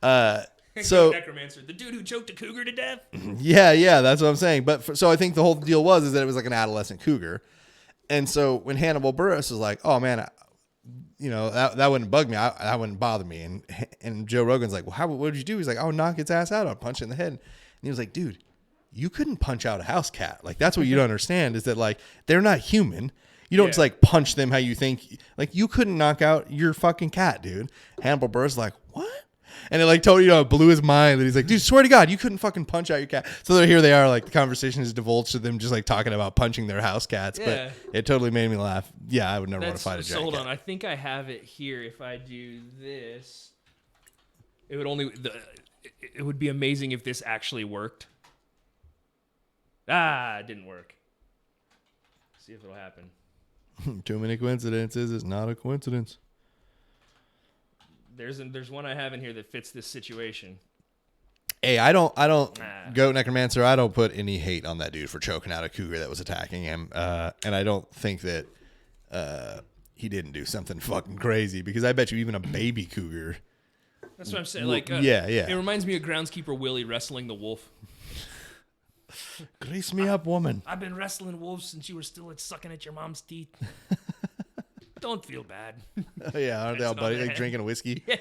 died. So necromancer, the dude who choked a cougar to death. yeah, that's what I'm saying. But so I think the whole deal was that it was like an adolescent cougar, and so when Hannibal Buress was like, "Oh man, that wouldn't bug me. That wouldn't bother me," and Joe Rogan's like, "Well, what did you do?" He's like, "I would knock its ass out. I'd punch it in the head," and he was like, "Dude, you couldn't punch out a house cat. Like that's what you don't understand is that like they're not human." You don't just like punch them how you think. Like you couldn't knock out your fucking cat, dude. Hannibal Buress like, what? And it like totally blew his mind. And he's like, dude, swear to God, you couldn't fucking punch out your cat. So here they are, like the conversation is divulged to them just like talking about punching their house cats. Yeah. But it totally made me laugh. Yeah, I would never want to fight a giant hold cat. on, I think I have it here. If I do this, it would be amazing if this actually worked. It didn't work. See if it'll happen. Too many coincidences. It's not a coincidence. There's one I have in here that fits this situation. Hey, I don't Goat Necromancer. I don't put any hate on that dude for choking out a cougar that was attacking him. And I don't think that he didn't do something fucking crazy because I bet you even a baby cougar. That's what I'm saying. Like, yeah. It reminds me of groundskeeper Willie wrestling the wolf. Grease me up, woman. I've been wrestling wolves since you were still sucking at your mom's teeth. Don't feel bad. Yeah, aren't they all buddy like drinking whiskey? Yeah.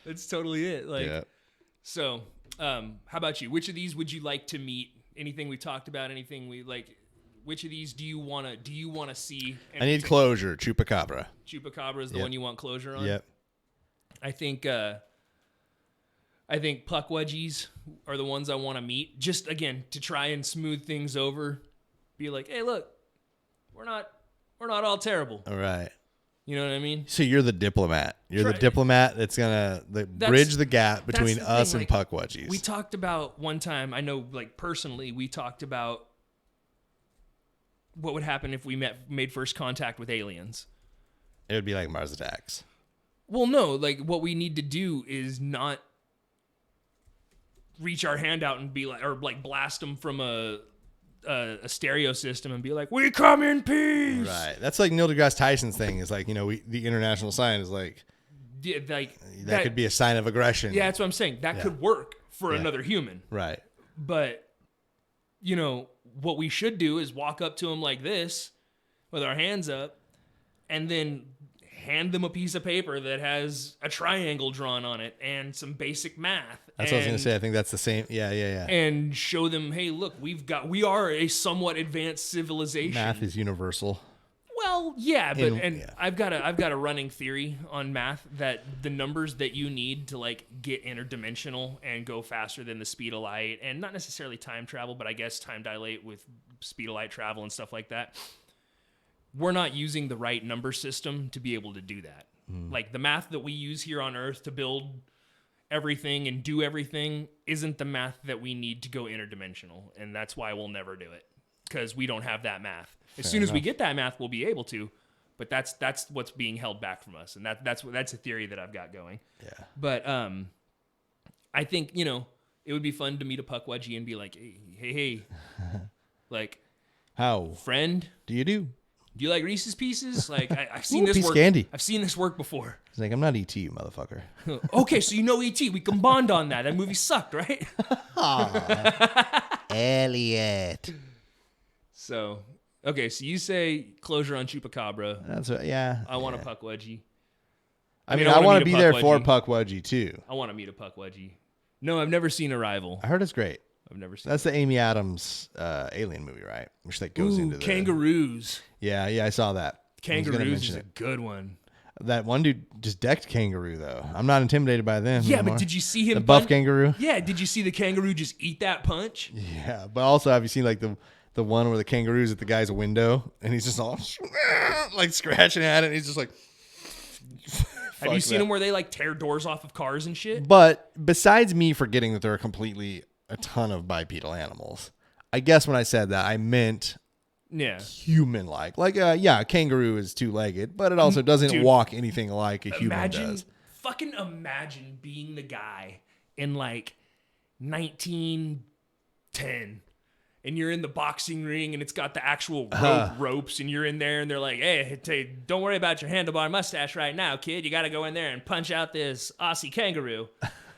That's totally it. Like, yeah. So, how about you? Which of these would you like to meet? Anything we talked about? Anything we like? Which of these do you wanna see? I need closure. Chupacabra. Chupacabra is the one you want closure on. Yep. I think Puckwudgies are the ones I want to meet. Just again to try and smooth things over. Be like, hey, look, we're not all terrible. All right. You know what I mean? So you're the diplomat. You're the diplomat that's gonna bridge the gap between us and Puckwudgies. We talked about one time. I know, like personally, we talked about what would happen if we made first contact with aliens. It would be like Mars Attacks. Well, no, like what we need to do is not reach our hand out and be like, or like blast them from a stereo system and be like, we come in peace. Right. That's like Neil deGrasse Tyson's thing. Is like, the international sign is like, yeah, like that could be a sign of aggression. Yeah, that's what I'm saying. That could work for another human. Right. But what we should do is walk up to them like this with our hands up and then hand them a piece of paper that has a triangle drawn on it and some basic math. That's what I was going to say. I think that's the same. Yeah. And show them, hey, look, we are a somewhat advanced civilization. Math is universal. Well, yeah, but I've got a running theory on math that the numbers that you need to like get interdimensional and go faster than the speed of light, and not necessarily time travel, but I guess time dilate with speed of light travel and stuff like that. We're not using the right number system to be able to do that. Like the math that we use here on Earth to build everything and do everything isn't the math that we need to go interdimensional, and that's why we'll never do it because we don't have that math. As soon as we get that math, we'll be able to, but that's what's being held back from us, and that's a theory that I've got going. Yeah. But I think it would be fun to meet a Puckwudgie and be like, hey, like, how friend? Do you like Reese's Pieces? Like I've seen this work. Candy. I've seen this work before. He's like, I'm not E.T., you motherfucker. Okay, so you know E.T. We can bond on that. That movie sucked, right? Elliot. So, okay, so you say closure on Chupacabra. That's what, yeah. I want a Puckwudgie. I mean, I want to be there for Puckwudgie too. I want to meet a Puckwudgie. No, I've never seen Arrival. I heard it's great. I've never seen. That's the Amy Adams alien movie, right? Which like goes into the kangaroos. Yeah, I saw that. Kangaroos is a good one. That one dude just decked kangaroo though. I'm not intimidated by them. Yeah, anymore. but did you see him? The buff kangaroo? Yeah, did you see the kangaroo just eat that punch? Yeah, but also have you seen like the one where the kangaroo's at the guy's window and he's just all like scratching at it and he's just like have you seen them where they like tear doors off of cars and shit? But besides me forgetting that there are completely a ton of bipedal animals, I guess when I said that I meant human-like. Like, yeah, a kangaroo is two-legged, but it also doesn't walk anything like a human does. Fucking imagine being the guy in like 1910 and you're in the boxing ring and it's got the actual ropes and you're in there and they're like, hey, don't worry about your handlebar mustache right now, kid. You got to go in there and punch out this Aussie kangaroo.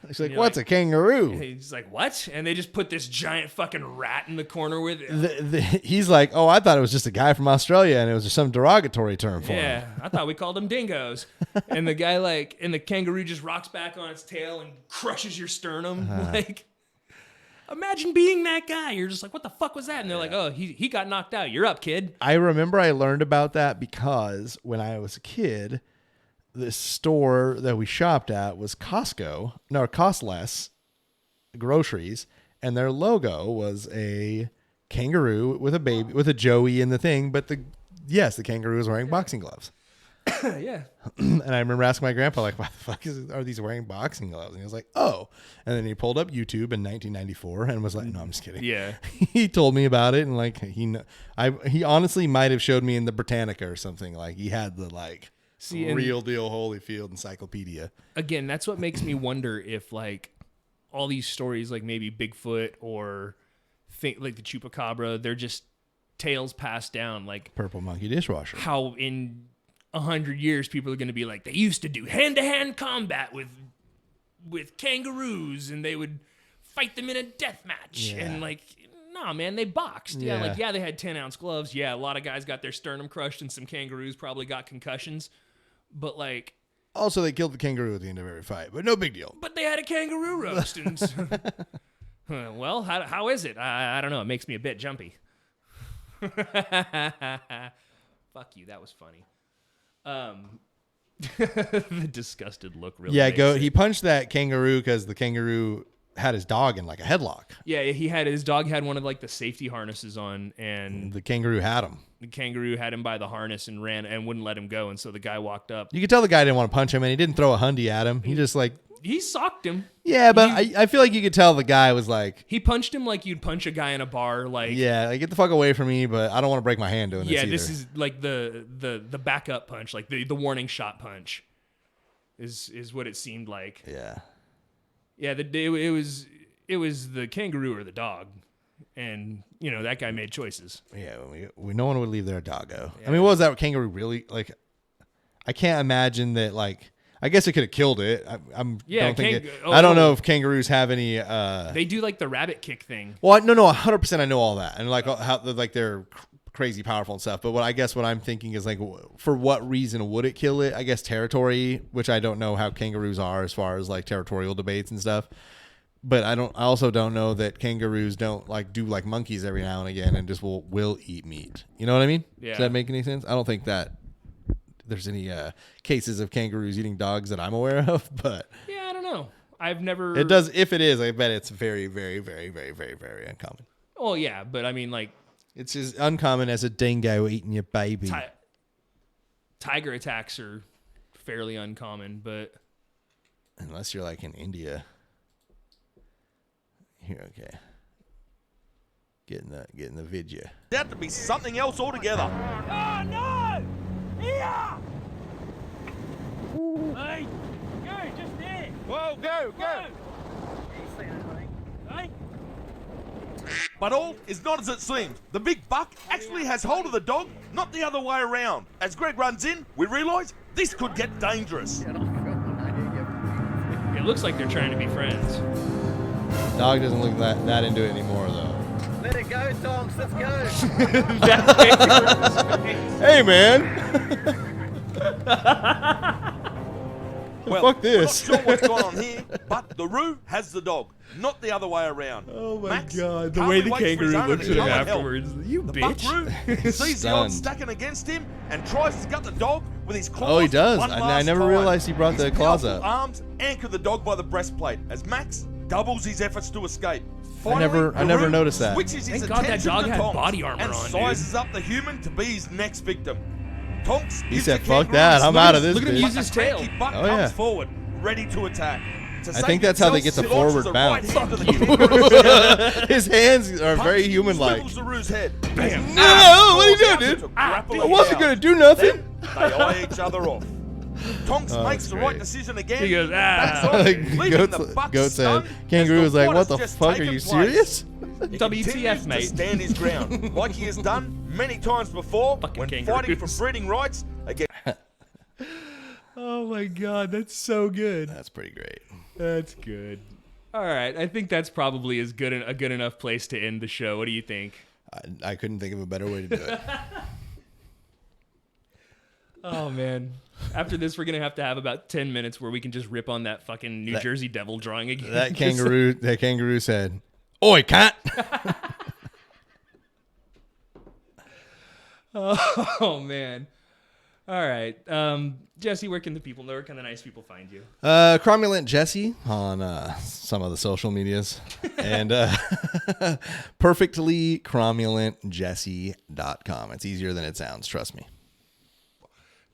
He's like, what's a kangaroo? He's like, what? And they just put this giant fucking rat in the corner with it. He's like, oh, I thought it was just a guy from Australia and it was just some derogatory term for him. Yeah, I thought we called them dingoes. And the guy and the kangaroo just rocks back on its tail and crushes your sternum. Like, imagine being that guy. You're just like, what the fuck was that? And they're like, oh, he got knocked out. You're up, kid. I remember I learned about that because when I was a kid, the store that we shopped at was Costco. No, Cost Less Groceries. And their logo was a kangaroo with a baby, with a Joey in the thing. But the kangaroo was wearing boxing gloves. Yeah. And I remember asking my grandpa, like, why the fuck are these wearing boxing gloves? And he was like, oh. And then he pulled up YouTube in 1994 and was like, no, I'm just kidding. Yeah. He told me about it. And like, he honestly might have showed me in the Britannica or something. Like he had the real deal Holyfield encyclopedia. Again, that's what makes me wonder if like all these stories, like maybe Bigfoot or like the Chupacabra, they're just tales passed down. Like Purple Monkey Dishwasher. How in 100 years people are going to be like, they used to do hand-to-hand combat with kangaroos and they would fight them in a death match. Yeah. And like, nah, man, they boxed. Yeah, they had 10-ounce gloves. Yeah, a lot of guys got their sternum crushed and some kangaroos probably got concussions. But like, also they killed the kangaroo at the end of every fight, but no big deal. But they had a kangaroo roast. And well, how is it? I don't know. It makes me a bit jumpy. Fuck you. That was funny. The disgusted look really. Yeah, he punched that kangaroo because the kangaroo had his dog in like a headlock. Yeah, his dog had one of like the safety harnesses on, and the kangaroo had him. The kangaroo had him by the harness and ran and wouldn't let him go, and so the guy walked up. You could tell the guy didn't want to punch him, and he didn't throw a hundy at him. He just like he socked him. Yeah, but I feel like you could tell the guy was like he punched him like you'd punch a guy in a bar. Like get the fuck away from me, but I don't want to break my hand doing this. Yeah, this is like the backup punch, like the warning shot punch, is what it seemed like. Yeah. It was the kangaroo or the dog, and that guy made choices. Yeah, no one would leave their doggo. Yeah. I mean, what was that kangaroo really like? I can't imagine that. Like, I guess it could have killed it. I don't know if kangaroos have any. They do like the rabbit kick thing. Well, no, 100%. I know all that, and like how like they're crazy powerful and stuff. But what I'm thinking is like, for what reason would it kill it? I guess territory, which I don't know how kangaroos are as far as like territorial debates and stuff. But I also don't know that kangaroos don't like do like monkeys every now and again and just will eat meat. You know what I mean? Yeah. Does that make any sense? I don't think that there's any cases of kangaroos eating dogs that I'm aware of, but yeah, I don't know. I've never. It does. If it is, I bet it's very, very, very, very, very, very uncommon. Oh yeah, but I mean, like, it's as uncommon as a dingo eating your baby. Tiger attacks are fairly uncommon, but unless you're like in India. Here, okay. Getting the video. It had to be something else altogether. Oh no! Here! Hey! Go, just there! Whoa, go! Hey? But all is not as it seems. The big buck actually has hold of the dog, not the other way around. As Greg runs in, we realise this could get dangerous. It looks like they're trying to be friends. Dog doesn't look that into it anymore, though. Let it go, dogs. Let's go. Hey, man. Well, fuck this. We're not sure what's going on here, but the Roo has the dog, not the other way around. Oh my Max God! The way the kangaroo looks at him afterwards. You the bitch. Buckaroo sees the odds stacking against him and tries to gut the dog with his claws. Oh, he does. I never realized he brought the claws up. Arms anchor the dog by the breastplate as Max doubles his efforts to escape. Finally, I never noticed that. Switches his Thank God that dog to had Tonks body armor and on, sizes up the human to be his next victim. Tonks he said, "Fuck that! I'm out of this." Look at him use his tail. Buck comes forward, ready to attack. I think that's how they get the forward bounce. His hands are very human-like. Bam. No, what are you doing, dude? I wasn't gonna do nothing. They eye each other off. Tonks makes the right decision again. He goes, Goat said, Kangaroo was like, what the fuck, are you serious? WTF, mate. To stand his ground, like he has done many times before when fighting for breeding rights against. Oh my god, that's so good. That's pretty great. That's good. All right, I think that's probably a good enough place to end the show. What do you think? I couldn't think of a better way to do it. Oh man. After this, we're gonna have to have about 10 minutes where we can just rip on that fucking New Jersey Devil drawing again. That kangaroo said, "Oi, cat." Oh man. All right, Jesse, where can the nice people find you? Cromulent Jesse on some of the social medias, and perfectlycromulentjesse.com. It's easier than it sounds, trust me.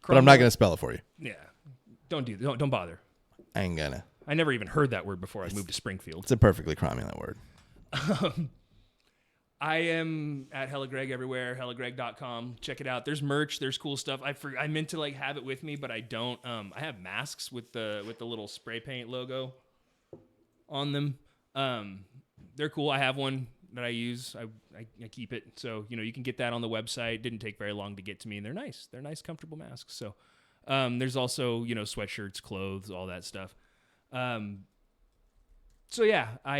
But I'm not gonna spell it for you. Yeah, don't bother. I ain't gonna. I never even heard that word before I moved to Springfield. It's a perfectly cromulent word. I am at hellagregLIVE everywhere, hellagregLIVE.com. Check it out. There's merch. There's cool stuff. I meant to have it with me, but I don't. I have masks with the little spray paint logo on them. They're cool. I have one that I use. I keep it. So, you can get that on the website. Didn't take very long to get to me, and they're nice. They're nice, comfortable masks. So there's also, sweatshirts, clothes, all that stuff. So yeah, I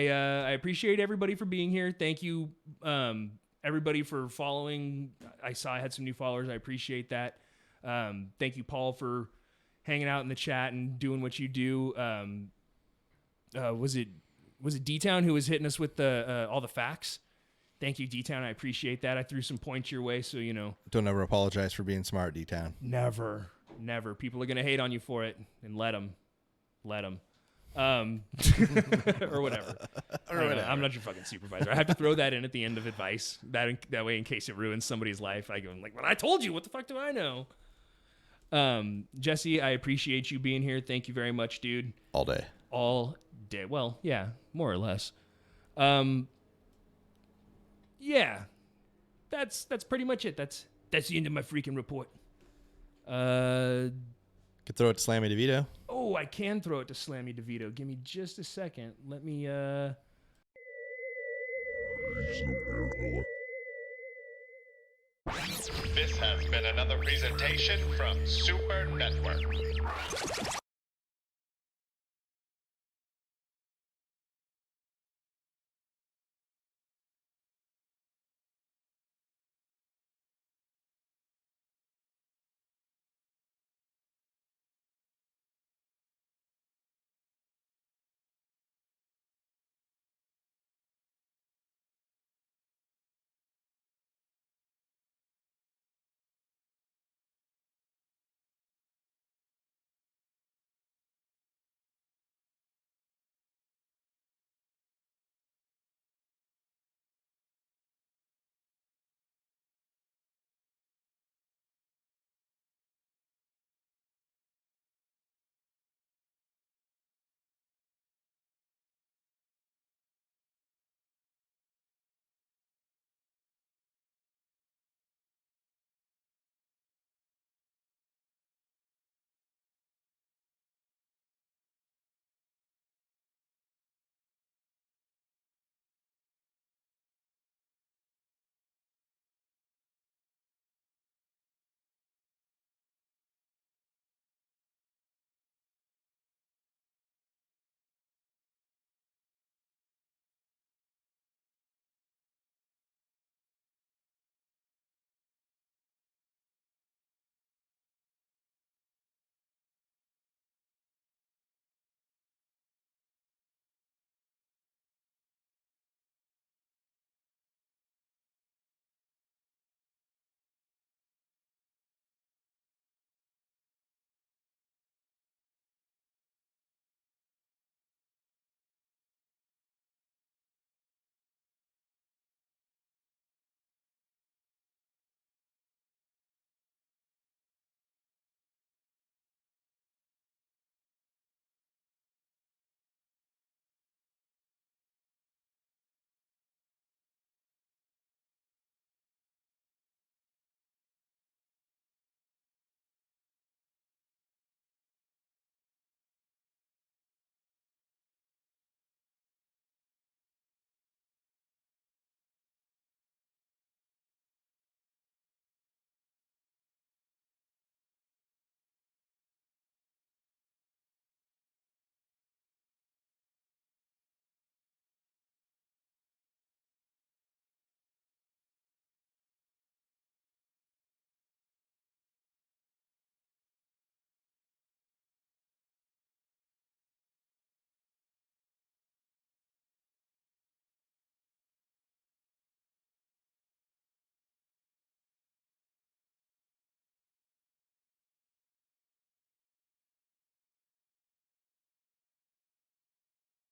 appreciate everybody for being here. Thank you, everybody, for following. I saw I had some new followers. I appreciate that. Thank you, Paul, for hanging out in the chat and doing what you do. Was it D-Town who was hitting us with all the facts? Thank you, D-Town. I appreciate that. I threw some points your way, so Don't ever apologize for being smart, D-Town. Never. People are gonna hate on you for it, and let them. Or whatever. I'm not your fucking supervisor. I have to throw that in at the end of advice. That way, in case it ruins somebody's life, I go well, I told you. What the fuck do I know? Jesse, I appreciate you being here. Thank you very much, dude. All day. Well, yeah, more or less. Yeah, that's pretty much it. That's the end of my freaking report. Could throw it to Slammy DeVito. Oh, I can throw it to Slammy DeVito. Give me just a second. Let me, This has been another presentation from Super Network.